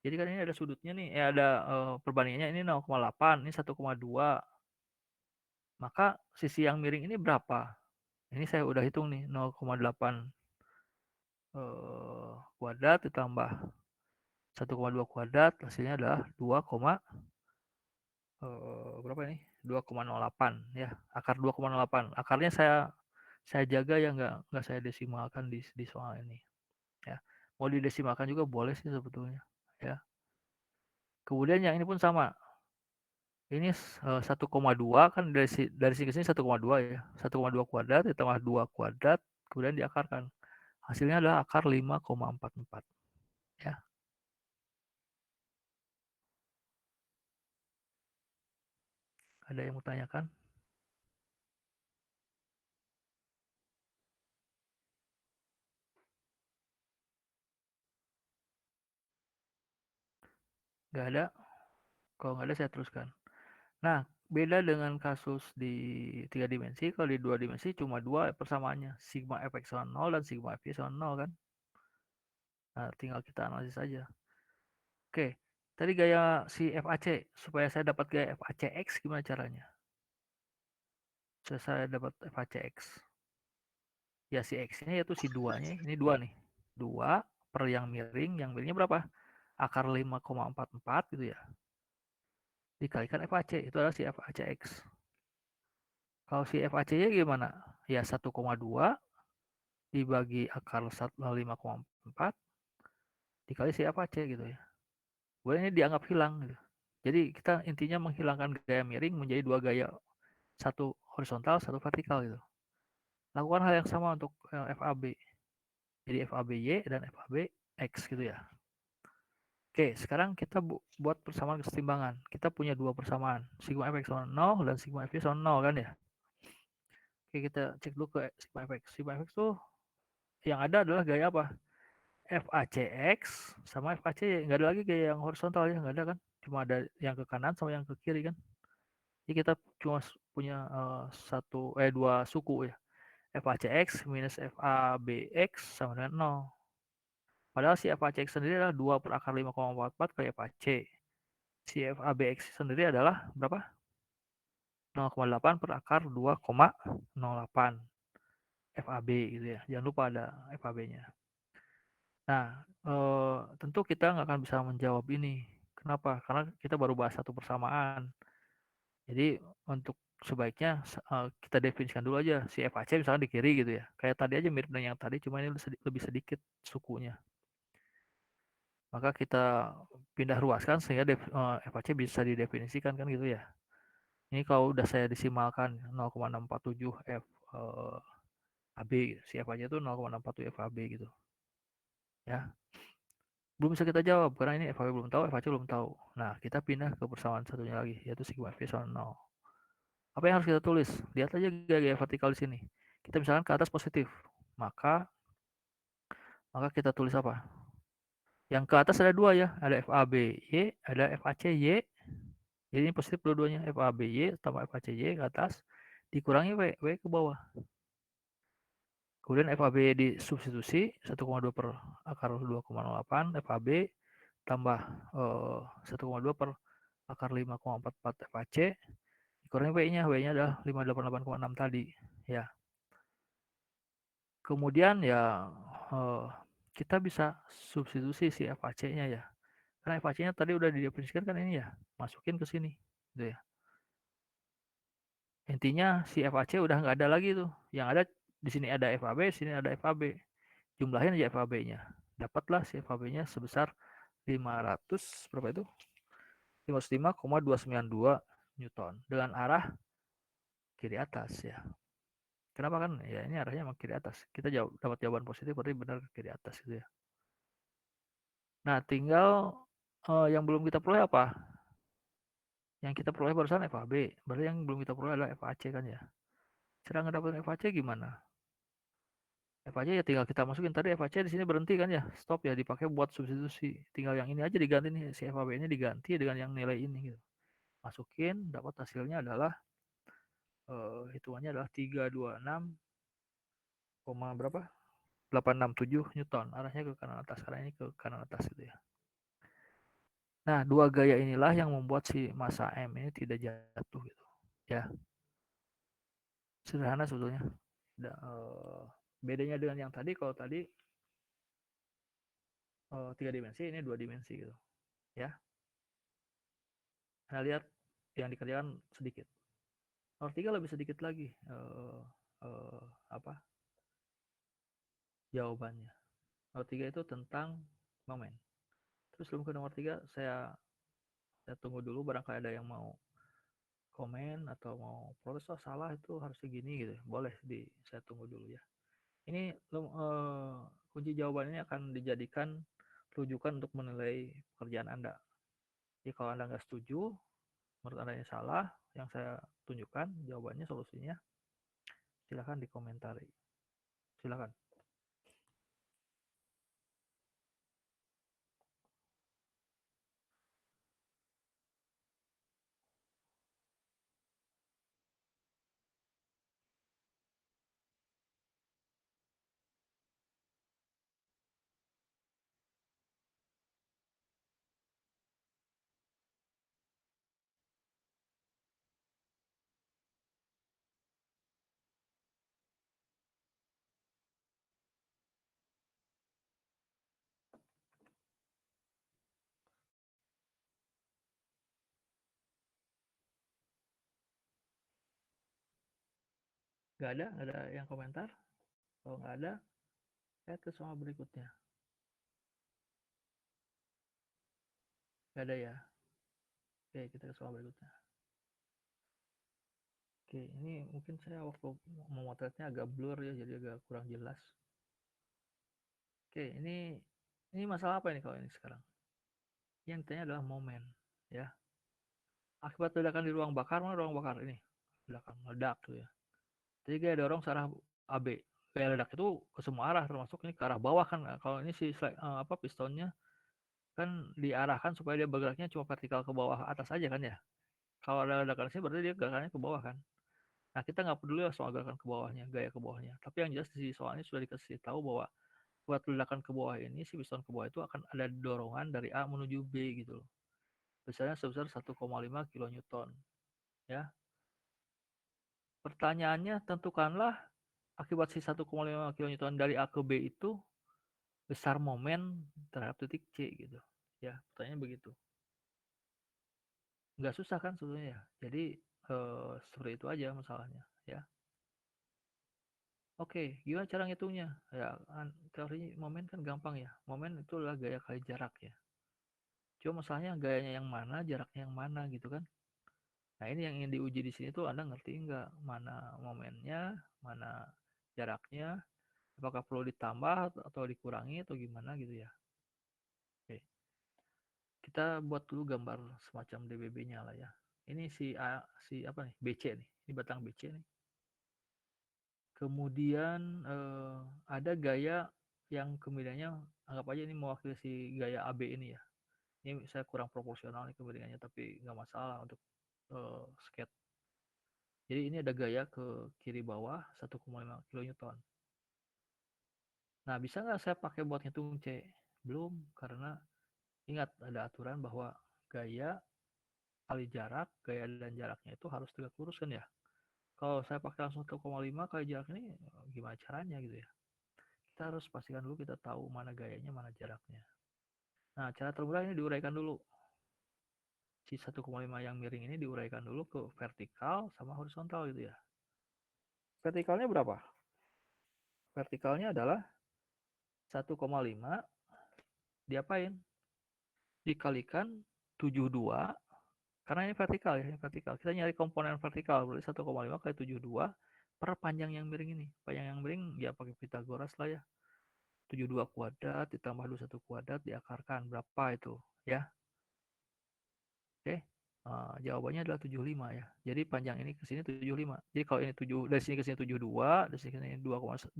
A: Jadi kan ini ada sudutnya nih, ada perbandingannya ini 0,8, ini 1,2. Maka sisi yang miring ini berapa? Ini saya udah hitung nih, 0,8 kuadrat ditambah 1,2 kuadrat, hasilnya adalah 2, berapa ini? 2,08 ya, akar 2,08. Akarnya saya jaga ya, nggak saya desimalkan di soal ini ya. Mau didesimalkan juga boleh sih sebetulnya ya. Kemudian yang ini pun sama. Ini 1,2 kan dari sini ke sini 1,2 ya. 1,2 kuadrat ditambah 2 kuadrat kemudian diakarkan. Hasilnya adalah akar 5,44 ya. Ada yang mau tanyakan? Nggak ada. Kalau nggak ada saya teruskan. Nah, beda dengan kasus di 3 dimensi, kalau di 2 dimensi cuma 2 persamaannya, sigma f epsilon 0 dan sigma f epsilon 0 kan. Nah, tinggal kita analisis aja. Oke, tadi gaya si FAC, supaya saya dapat gaya FACX gimana caranya? Saya dapat FACX. Ya si X-nya yaitu si 2-nya, ini 2 nih. 2 per yang miringnya berapa? Akar 5,44 gitu ya. Dikalikan FAC, itu adalah si FACX. Kalau si FAC-nya gimana? Ya 1,2 dibagi akar 5,4 dikali si FAC gitu ya. Boleh ini dianggap hilang gitu. Jadi kita intinya menghilangkan gaya miring menjadi dua gaya, satu horizontal, satu vertikal gitu. Lakukan hal yang sama untuk FAB. Jadi FABY dan FABX gitu ya. Oke, sekarang kita buat persamaan kesetimbangan. Kita punya dua persamaan, sigma fx sama 0 dan sigma fy sama 0 kan ya. Oke, kita cek dulu ke sigma fx. Sigma fx tuh yang ada adalah gaya apa? FACX sama FACY. Nggak ada lagi gaya yang horizontal ya, nggak ada kan. Cuma ada yang ke kanan sama yang ke kiri kan. Jadi kita cuma punya dua suku ya. FACX minus FABX sama dengan 0. Padahal si FACX sendiri adalah 2 per akar 5,44 kali FAC. Si FABX sendiri adalah berapa? 0,8 per akar 2,08 FAB gitu ya. Jangan lupa ada FAB-nya. Nah, tentu kita nggak akan bisa menjawab ini. Kenapa? Karena kita baru bahas satu persamaan. Jadi untuk sebaiknya kita definisikan dulu aja si FAC misalkan di kiri gitu ya. Kayak tadi aja mirip dengan yang tadi, cuma ini lebih sedikit sukunya. Maka kita pindah ruaskan sehingga FAC bisa didefinisikan kan gitu ya. Ini kalau udah saya desimalkan 0,647 F AB, si FAC itu 0,647 FAB gitu. Ya. Belum bisa kita jawab karena ini FAB belum tahu, FAC belum tahu. Nah, kita pindah ke persamaan satunya lagi yaitu sigma FV sama 0. Apa yang harus kita tulis? Lihat aja gaya vertikal di sini. Kita misalkan ke atas positif, maka kita tulis apa? Yang ke atas ada dua ya, ada FABY, ada FACY. Jadi ini positif dua-duanya, FABY tambah FACY ke atas, dikurangi W ke bawah. Kemudian FAB disubstitusi 1,2 per akar 2,08, FAB tambah 1,2 per akar 5,44 FAC, dikurangi W-nya, W-nya adalah 588,6 tadi. Ya. Kemudian ya kita bisa substitusi si FAC-nya ya. Karena FAC-nya tadi udah didefinisikan kan ini ya, masukin ke sini. Gitu ya. Intinya si FAC udah nggak ada lagi tuh. Yang ada di sini ada FAB, di sini ada FAB. Jumlahin aja FAB-nya. Dapatlah si FAB-nya sebesar 500 berapa itu? 505,292 Newton dengan arah kiri atas ya. Kenapa kan? Ya ini arahnya emang kiri atas. Kita dapat jawaban positif berarti benar kiri atas gitu ya. Nah, tinggal yang belum kita peroleh apa? Yang kita peroleh barusan FAB. Berarti yang belum kita peroleh adalah FAC kan ya. Cara ngedapetin FAC gimana? FAC ya tinggal kita masukin tadi FAC di sini berhenti kan ya. Stop ya dipakai buat substitusi. Tinggal yang ini aja diganti nih si FAB ini diganti dengan yang nilai ini gitu. Masukin dapat hasilnya adalah hitungannya adalah 326, berapa? 867 Newton. Arahnya ke kanan atas karena ini ke kanan atas gitu ya. Nah, dua gaya inilah yang membuat si massa M ini tidak jatuh gitu. Ya. Sederhana sebetulnya. Bedanya dengan yang tadi, kalau tadi 3 dimensi, ini 2 dimensi gitu. Ya. Nah, lihat yang dikerjakan sedikit. Nomor 3 lebih sedikit lagi jawabannya. Nomor 3 itu tentang momen. Terus sebelum ke nomor 3, saya tunggu dulu barangkali ada yang mau komen atau mau protes, oh salah itu harusnya gini gitu. Boleh saya tunggu dulu ya. Ini kunci jawabannya akan dijadikan rujukan untuk menilai pekerjaan Anda. Jadi kalau Anda nggak setuju, menurut Anda ini salah, yang saya tunjukkan jawabannya, solusinya, silahkan dikomentari. Silahkan. Nggak ada yang komentar. Kalau nggak ada, saya ke soal berikutnya. Nggak ada ya. Oke, kita ke soal berikutnya. Oke, ini mungkin saya waktu memotretnya agak blur ya, jadi agak kurang jelas. Oke, ini masalah apa ini kalau ini sekarang? Yang ditanya adalah momen, ya. Akibat ledakan di ruang bakar, mana ruang bakar ini? Ledakan, meledak tuh ya. Jadi gaya dorong searah AB. Gaya ledak itu ke semua arah, termasuk ini ke arah bawah kan. Kalau ini si pistonnya kan diarahkan supaya dia bergeraknya cuma vertikal ke bawah atas aja kan ya. Kalau ada ledakan sini berarti dia gerakannya ke bawah kan. Nah, kita nggak peduli soal gerakan ke bawahnya, gaya ke bawahnya. Tapi yang jelas di soalnya sudah dikasih tahu bahwa buat ledakan ke bawah ini, si piston ke bawah itu akan ada dorongan dari A menuju B gitu loh. Besarnya sebesar 1,5 kilonewton. Ya. Pertanyaannya, tentukanlah akibat si 1,5 kilonewton dari A ke B itu besar momen terhadap titik C gitu. Ya, pertanyaannya begitu. Nggak susah kan sebetulnya ya. Jadi seperti itu aja masalahnya ya. Oke, gimana cara ngitungnya? Ya, teori momen kan gampang ya. Momen itu adalah gaya kali jarak ya. Cuma masalahnya gayanya yang mana, jaraknya yang mana gitu kan. Nah, ini yang ingin diuji di sini tuh Anda ngerti nggak mana momennya, mana jaraknya, apakah perlu ditambah atau dikurangi atau gimana gitu ya. Oke. Kita buat dulu gambar semacam DBB-nya lah ya. Ini si apa nih? BC nih. Ini batang BC nih. Kemudian ada gaya yang kemiringannya anggap aja ini mewakili si gaya AB ini ya. Ini saya kurang proporsional nih kemiringannya tapi nggak masalah untuk skate. Jadi ini ada gaya ke kiri bawah 1,5 kilonewton. Nah, bisa nggak saya pakai buat ngitung C? Belum, karena ingat ada aturan bahwa gaya kali jarak, gaya dan jaraknya itu harus tegak lurus kan ya. Kalau saya pakai langsung 1,5 kali jarak ini, gimana caranya gitu ya. Kita harus pastikan dulu kita tahu mana gayanya, mana jaraknya. Nah, cara termudah ini diuraikan dulu. Si 1,5 yang miring ini diuraikan dulu ke vertikal sama horizontal gitu ya. Vertikalnya berapa? Vertikalnya adalah 1,5 diapain? Dikalikan 72, karena ini vertikal ya, ini vertikal. Kita nyari komponen vertikal, berarti 1,5 kali 72 per panjang yang miring ini. Panjang yang miring ya pakai Pitagoras lah ya. 72 kuadrat ditambah 21 kuadrat diakarkan berapa itu ya. Oke. Jawabannya adalah 75 ya. Jadi panjang ini ke sini 75. Jadi kalau ini 7 dari sini ke sini 72, dari sini ke sini 2,21,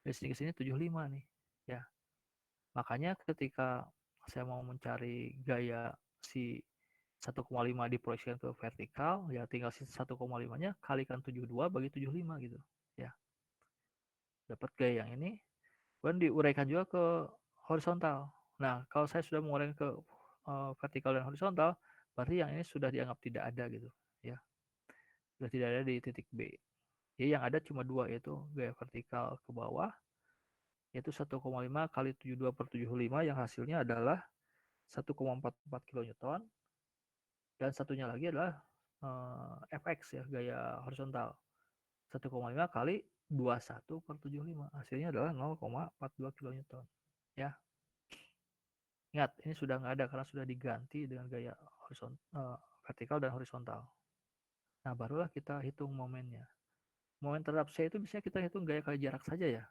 A: dari sini ke sini 75 nih ya. Makanya ketika saya mau mencari gaya si 1,5 diproyeksikan ke vertikal, ya tinggal si 1,5-nya kalikan 72 bagi 75 gitu ya. Dapat gaya yang ini, kemudian diuraikan juga ke horizontal. Nah, kalau saya sudah menguraikan ke vertikal dan horizontal, berarti yang ini sudah dianggap tidak ada gitu ya. Sudah tidak ada di titik B. Jadi yang ada cuma dua, yaitu gaya vertikal ke bawah, yaitu 1,5 kali 72 per 75 yang hasilnya adalah 1,44 kilonewton, dan satunya lagi adalah FX ya, gaya horizontal 1,5 kali 21 per 75, hasilnya adalah 0,42 kilonewton ya. Ingat, ini sudah nggak ada karena sudah diganti dengan gaya vertikal dan horizontal. Nah, barulah kita hitung momennya. Momen terhadap C itu biasanya kita hitung gaya kali jarak saja ya.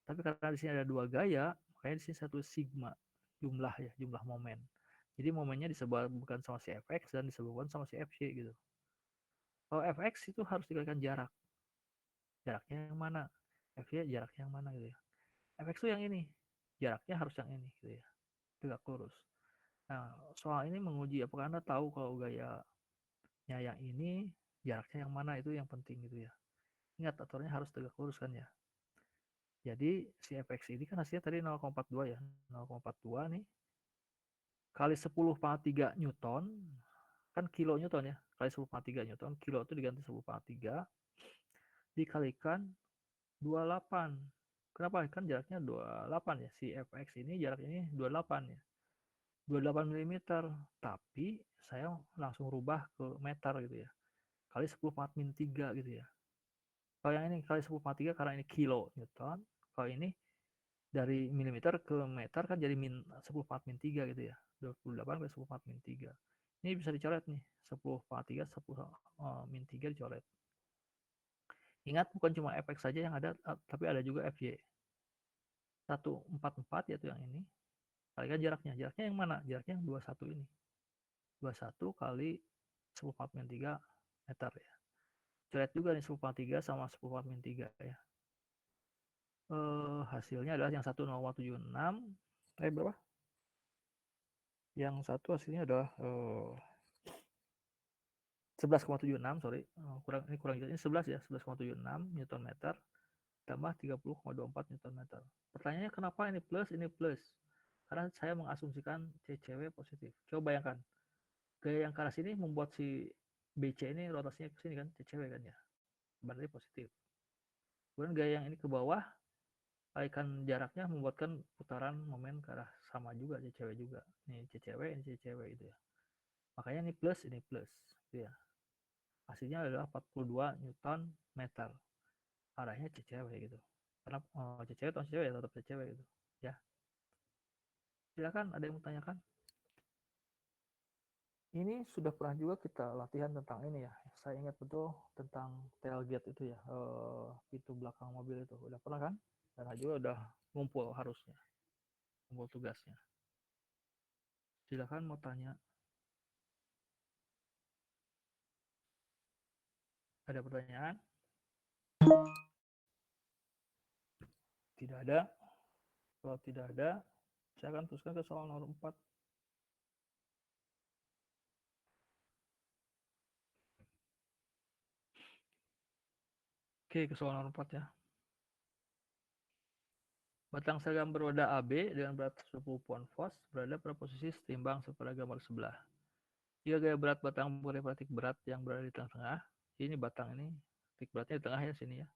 A: Tapi karena di sini ada dua gaya, makanya di sini satu sigma jumlah ya, jumlah momen. Jadi momennya disebabkan sama si Fx dan disebabkan sama si Fy gitu. Kalau Fx itu harus dikalikan jarak. Jaraknya yang mana? Fy jaraknya yang mana gitu ya. Fx itu yang ini. Jaraknya harus yang ini gitu ya. Tegak lurus. Nah, soal ini menguji apakah Anda tahu kalau gayanya yang ini, jaraknya yang mana, itu yang penting gitu ya. Ingat, aturannya harus tegak lurus kan ya. Jadi si Fx ini kan hasilnya tadi 0,42 ya. 0,42 nih kali 10 pangkat 3 Newton, kan kilo Newton ya, kali 10 pangkat 3 Newton, kilo itu diganti 10 pangkat 3, dikalikan 28. Kenapa? Kan jaraknya 28 ya, si Fx ini jarak ini 28 ya, 28 mm, tapi saya langsung rubah ke meter gitu ya, kali 10 pangkat min 3 gitu ya. Kalau yang ini kali 10,3 karena ini kilo Newton. Kalau ini dari milimeter ke meter kan jadi min 10/4-3 gitu ya. 28 kali 10/4-3. Ini bisa dicoret nih. 10/3 10/3 dicoret. Ingat bukan cuma fx saja yang ada, tapi ada juga fy. 144 yaitu yang ini. Kalikan jaraknya. Jaraknya yang mana? Jaraknya yang 21 ini. 21 kali 10/4-3 meter ya. Coret juga nih 10/3 sama 10/3 ya. Hasilnya adalah yang 1,076. Berapa? Yang satu hasilnya adalah 11,76, sorry. Ini kurang jelas. Ini 11 ya, 11,76 Newton meter tambah 30,24 Newton meter. Pertanyaannya kenapa ini plus, ini plus? Karena saya mengasumsikan CCW positif. Coba bayangkan. Gaya yang ke arah sini membuat si BC ini rotasinya ke sini kan, CCW kan ya. Berarti positif. Kemudian gaya yang ini ke bawah, kalikan jaraknya membuatkan putaran momen ke arah sama juga, CCW juga. Ini CCW, ini CCW gitu ya. Makanya ini plus, gitu ya. Hasilnya adalah 42 Newton meter. Arahnya CCW gitu. Karena CCW atau CCW ya tetap CCW gitu. Ya. Silakan ada yang mau tanyakan? Ini sudah pernah juga kita latihan tentang ini ya. Saya ingat betul tentang tailgate itu ya, pintu belakang mobil itu. Udah pernah kan? Dan juga udah ngumpul harusnya. Ngumpul tugasnya. Silakan mau tanya. Ada pertanyaan? Tidak ada. Kalau tidak ada, saya akan teruskan ke soal nomor 4. Oke, ke soal nomor 4 ya. Batang seragam beroda AB dengan berat 10 pound fos berada pada posisi setimbang sepada gambar sebelah. Jika gaya berat batang mengurai titik berat yang berada di tengah-tengah, ini batang ini, titik beratnya di tengah ya sini ya.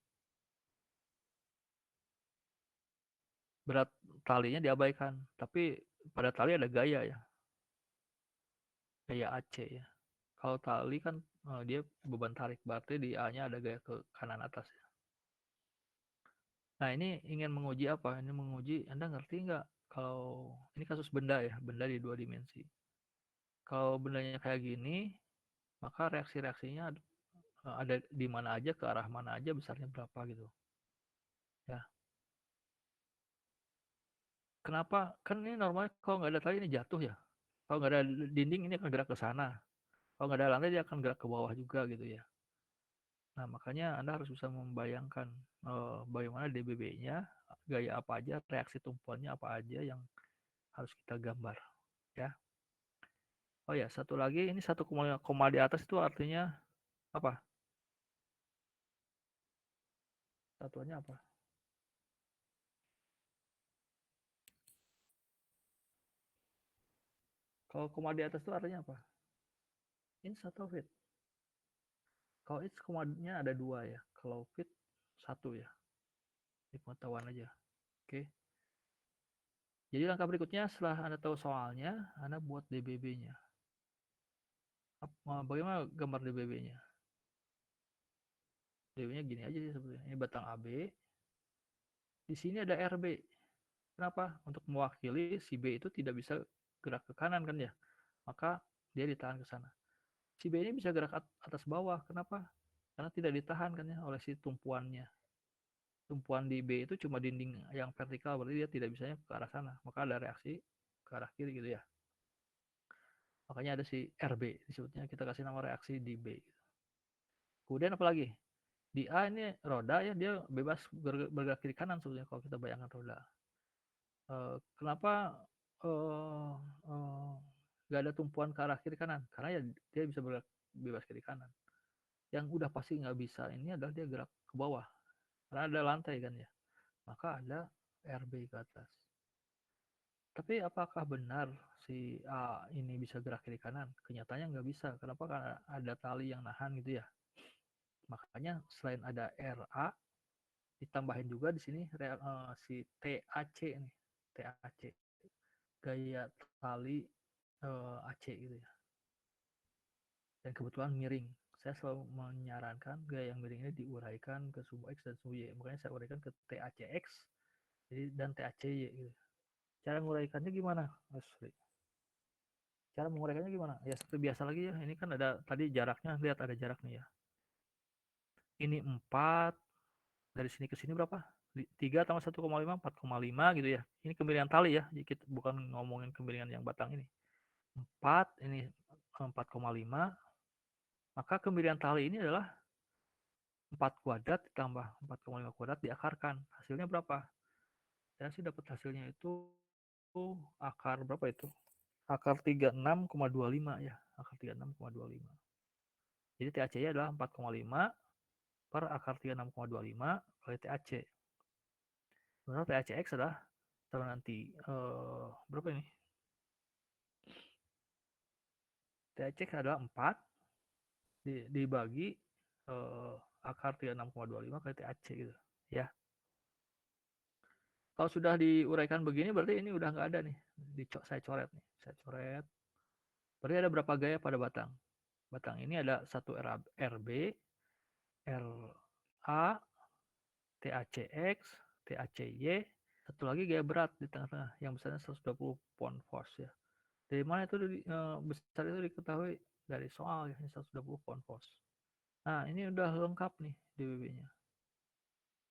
A: Berat talinya diabaikan, tapi pada tali ada gaya ya. Gaya AC ya. Kalau tali kan dia beban tarik, berarti di A-nya ada gaya ke kanan atas ya. Nah, ini ingin menguji apa? Ini menguji, Anda ngerti nggak kalau ini kasus benda ya, benda di 2 dimensi. Kalau bendanya kayak gini, maka reaksi-reaksinya ada di mana aja, ke arah mana aja, besarnya berapa gitu. Ya. Kenapa? Kan ini normalnya kalau nggak ada tali ini jatuh ya. Kalau nggak ada dinding ini akan gerak ke sana. Kalau nggak ada lantai dia akan gerak ke bawah juga gitu ya. Nah, makanya Anda harus bisa membayangkan bagaimana DBB-nya, gaya apa aja, reaksi tumpuannya apa aja yang harus kita gambar. Ya. Oh ya, satu lagi, ini 1 koma di atas itu artinya apa? Satuannya apa? Kalau koma di atas itu artinya apa? Inch atau feet? Kalau inch komanya ada 2 ya. Kalau feet 1 ya. Ini pengetahuan aja. Oke. Jadi langkah berikutnya setelah Anda tahu soalnya, Anda buat DBB-nya. Bagaimana gambar DBB-nya? DBB-nya gini aja sih sebetulnya. Ini batang AB. Di sini ada RB. Kenapa? Untuk mewakili si B itu tidak bisa gerak ke kanan kan ya. Maka dia ditahan ke sana. Si B ini bisa gerak atas bawah. Kenapa? Karena tidak ditahan kan ya oleh si tumpuannya. Tumpuan di B itu cuma dinding yang vertikal, berarti dia tidak bisa ke arah sana. Maka ada reaksi ke arah kiri gitu ya. Makanya ada si RB disebutnya, kita kasih nama reaksi di B. Kemudian apa lagi? Di A ini roda ya, dia bebas bergerak kiri kanan sebetulnya kalau kita bayangkan roda. Kenapa nggak ada tumpuan ke arah kiri kanan? Karena ya dia bisa bergerak bebas kiri kanan. Yang udah pasti nggak bisa ini adalah dia gerak ke bawah. Karena ada lantai kan ya. Maka ada RB ke atas. Tapi apakah benar si A ini bisa gerak kiri kanan? Kenyataannya nggak bisa. Kenapa? Karena ada tali yang nahan gitu ya. Makanya selain ada RA, ditambahin juga di sini si TAC nih. TAC. Gaya tali AC gitu ya. Dan kebetulan miring saya selalu menyarankan gaya yang miring ini diuraikan ke sumbu X dan sumbu Y. Makanya saya uraikan ke TACX dan TACY gitu. Cara menguraikannya gimana? Cara menguraikannya gimana? Ya seperti biasa lagi ya. Ini kan ada tadi jaraknya, lihat ada jarak nih ya. Ini 4, dari sini ke sini berapa? 3 tambah 1,5, 4,5 gitu ya. Ini kemiringan tali ya. Jadi kita bukan ngomongin kemiringan yang batang ini. 4, ini 4,5. Maka kemiringan tali ini adalah 4 kuadrat ditambah 4,5 kuadrat diakarkan. Hasilnya berapa? Saya sih dapat hasilnya itu akar berapa itu? Akar 36,25 ya. Akar 36,25. Jadi TAC adalah 4,5 per akar 36,25 kali TAC. Sebenarnya TACX adalah nanti berapa ini? TACX adalah 4 dibagi akar 36,25 kali TAC gitu ya. Kalau sudah diuraikan begini berarti ini udah nggak ada nih. Saya coret nih. Saya coret. Berarti ada berapa gaya pada batang? Batang ini ada satu RB, RA, TACX, TACY, satu lagi gaya berat di tengah-tengah yang besarnya 120 pound force ya. Dari mana itu besar itu diketahui dari soal ya, 120 pound force. Nah, ini udah lengkap nih DWB-nya.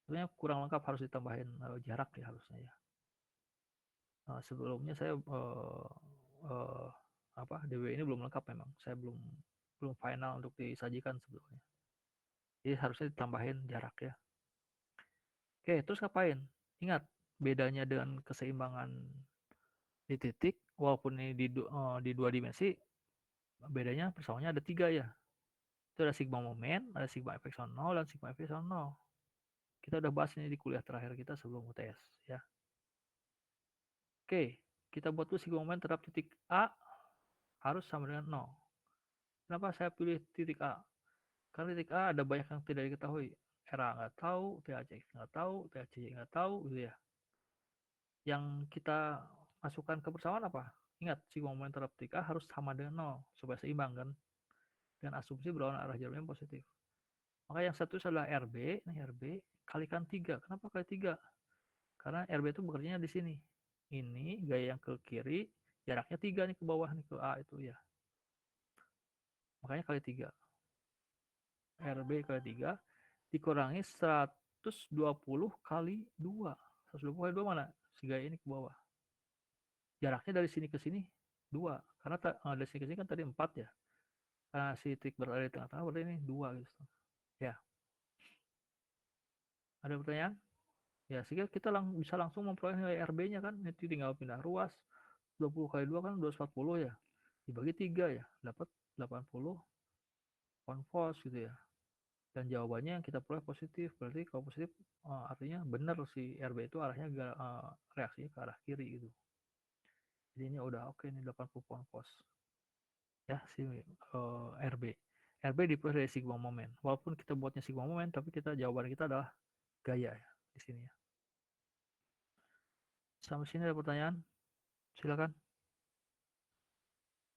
A: Sebenarnya kurang lengkap, harus ditambahin jarak ya harusnya ya. Sebelumnya saya DWB ini belum lengkap memang. Saya belum final untuk disajikan sebelumnya. Jadi harusnya ditambahin jarak ya. Oke, terus ngapain? Ingat, bedanya dengan keseimbangan di titik, walaupun ini di 2 dimensi, bedanya persamaannya ada 3 ya. Itu ada sigma momen, ada sigma epsilon 0, dan sigma epsilon 0. Kita udah bahas ini di kuliah terakhir kita sebelum UTS ya. Oke, kita buat dulu sigma momen terhadap titik A harus sama dengan 0. Kenapa saya pilih titik A? Karena titik A ada banyak yang tidak diketahui. RA nggak tahu, TACX nggak tahu, TACY nggak tahu gitu ya. Yang kita masukkan ke persamaan apa? Ingat, sigma momen terhadap titik A harus sama dengan 0 supaya seimbang kan. Dengan asumsi berlawanan arah jalurnya positif. Maka yang satu adalah RB, ini RB kalikan 3. Kenapa kali 3? Karena RB itu bekerjanya di sini. Ini gaya yang ke kiri, jaraknya 3 nih ke bawah nih ke A itu ya. Makanya kali 3. RB kali 3 dikurangi 120 kali 2. 120 kali 2 mana? Si gaya ini ke bawah. Jaraknya dari sini ke sini 2. Karena dari sini ke sini kan tadi 4 ya. Karena si titik berada di tengah-tengah berarti ini 2 gitu. Ya. Ada pertanyaan? Ya, sehingga kita bisa langsung memperoleh nilai RB-nya kan. Nanti tinggal pindah ruas. 20 kali 2 kan 240 ya. Dibagi 3 ya. Dapat 80 pound force gitu ya. Dan jawabannya yang kita peroleh positif. Berarti kalau positif artinya benar si RB itu arahnya reaksinya ke arah kiri gitu. Jadi ini udah oke nih 80 pound force. Ya si RB. RB diperoleh dari sigma momen. Walaupun kita buatnya sigma momen, tapi jawaban kita adalah gaya ya di sini ya. Sampai sini ada pertanyaan? Silakan.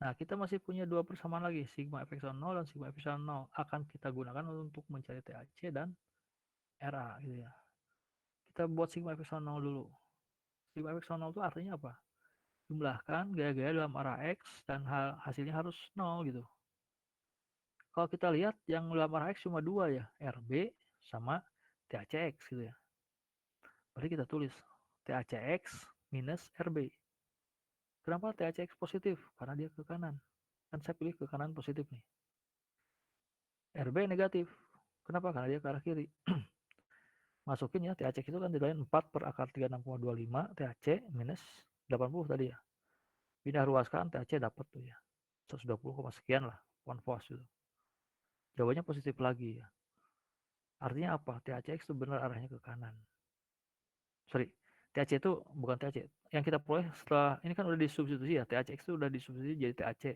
A: Nah, kita masih punya 2 persamaan lagi, sigma epsilon 0 dan sigma epsilon 0. Akan kita gunakan untuk mencari TAC dan RA gitu ya. Kita buat sigma epsilon 0 dulu. Sigma epsilon 0 itu artinya apa? Jumlahkan gaya-gaya dalam arah X dan hasilnya harus 0 gitu. Kalau kita lihat yang dalam arah X cuma 2 ya, RB sama TACX gitu ya. Berarti kita tulis TACX minus RB. Kenapa TACX positif? Karena dia ke kanan. Kan saya pilih ke kanan positif nih. RB negatif. Kenapa? Karena dia ke arah kiri. Masukin ya, TAC itu kan nilainya 4 per akar 36,25 TAC minus 80 tadi ya. Pindah ruaskan TAC dapat tuh ya. 120, sekian lah. Pound force gitu. Jawabannya positif lagi ya. Artinya apa? TACX itu benar arahnya ke kanan. Sorry, TAC itu bukan TAC. Yang kita peroleh setelah ini kan udah disubstitusi ya. TACX itu udah disubstitusi jadi TAC.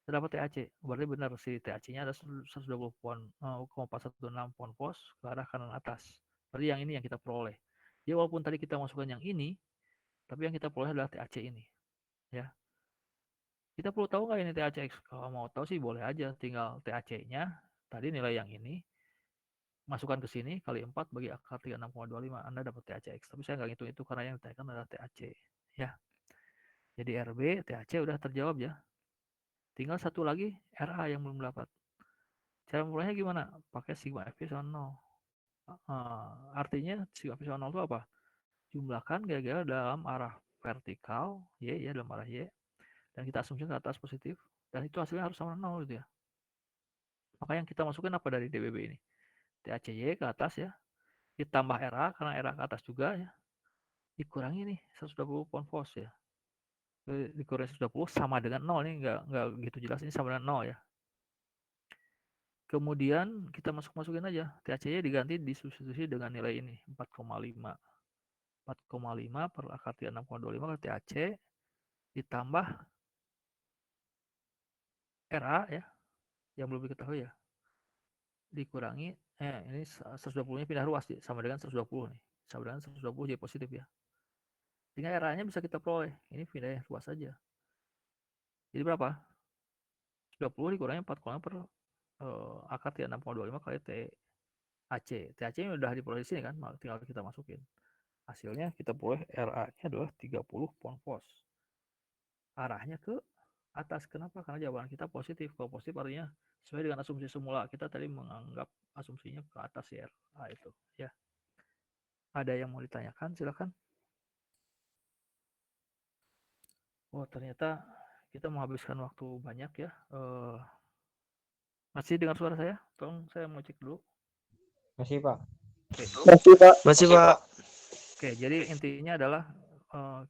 A: Terdapat TAC. Berarti benar si TAC-nya ada 120 pound, 0,416 pound force ke arah kanan atas. Berarti yang ini yang kita peroleh. Jadi walaupun tadi kita masukkan yang ini, tapi yang kita peroleh adalah TAC ini. Ya. Kita perlu tahu nggak ini TACX? Kalau mau tahu sih boleh aja, tinggal TAC-nya tadi nilai yang ini, masukkan ke sini kali 4 bagi akar 36,25, Anda dapat THCX. Tapi saya nggak ngitung itu karena yang ditanyakan adalah THC. Ya. Jadi RB, THC udah terjawab ya. Tinggal satu lagi RA yang belum dapat. Cara mulainya gimana? Pakai sigma FP sama 0. Artinya sigma FP sama 0 itu apa? Jumlahkan gaya-gaya dalam arah vertikal, Y ya, dalam arah Y. Dan kita asumsikan ke atas positif. Dan itu hasilnya harus sama 0 gitu ya. Maka yang kita masukkan apa dari DBB ini? THCY ke atas ya. Ditambah RA, karena RA ke atas juga ya. Dikurangi nih 120 pound force ya. Dikurangi 120 sama dengan 0 nih, nggak gitu jelas, ini sama dengan 0 ya. Kemudian kita masukin aja THC diganti disubstitusi dengan nilai ini 4,5 per akar 36,25 ke THC ditambah RA ya yang belum diketahui ya, dikurangi ini 120 nya pindah ruas sama dengan 120 nih, sama dengan 120 jadi positif ya, sehingga RA nya bisa kita peroleh, ini pindah ruas saja. Jadi berapa? 20 dikurangi 4,5 per akar 36,25 kali THC. THC ini udah diperoleh di sini kan, tinggal kita masukin. Hasilnya kita peroleh RA-nya adalah 30 pound force. Arahnya ke atas. Kenapa? Karena jawaban kita positif. Kalau positif artinya sesuai dengan asumsi semula. Kita tadi menganggap asumsinya ke atas ya, RA itu. Ya. Ada yang mau ditanyakan? Silakan. Oh, ternyata kita menghabiskan waktu banyak ya. Masih dengar suara saya? Tolong saya mau cek dulu.
C: Masih, Pak.
A: Oke.
B: Masih Pak.
A: Oke, jadi intinya adalah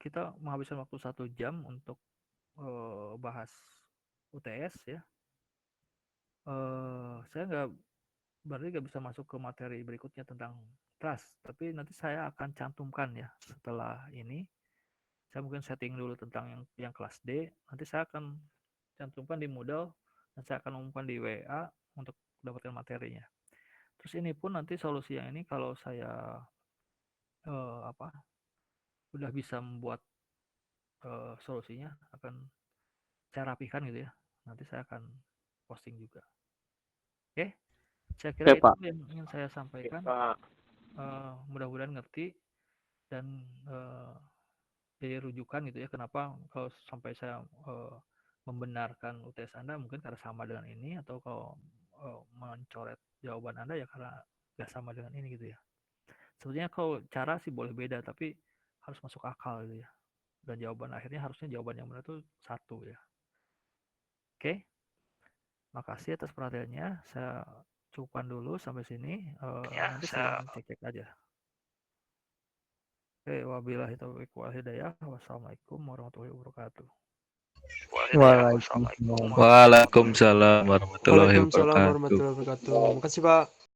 A: kita menghabiskan waktu 1 jam untuk bahas UTS ya. Saya berarti nggak bisa masuk ke materi berikutnya tentang trust, tapi nanti saya akan cantumkan ya setelah ini. Saya mungkin setting dulu tentang yang kelas D, nanti saya akan cantumkan di Moodle dan saya akan umumkan di WA untuk dapatkan materinya. Terus ini pun nanti solusi yang ini kalau saya udah bisa membuat solusinya akan saya rapikan gitu ya. Nanti saya akan posting juga. Oke, saya kira itu yang ingin saya sampaikan. Mudah-mudahan ngerti dan jadi rujukan gitu ya. Kenapa kalau sampai saya membenarkan UTS Anda mungkin karena sama dengan ini, atau kalau mencoret jawaban Anda ya karena nggak sama dengan ini gitu ya. Sebetulnya kalau cara sih boleh beda, tapi harus masuk akal gitu ya. Dan jawaban akhirnya harusnya jawaban yang benar itu 1 ya. Oke, makasih atas perhatiannya. Saya cukupkan dulu sampai sini. Nanti saya cek aja. Oke, wabillahi taufiq wal hidayah. Wassalamualaikum warahmatullahi wabarakatuh.
D: Waalaikumsalam warahmatullahi wabarakatuh.
B: Makasih Pak.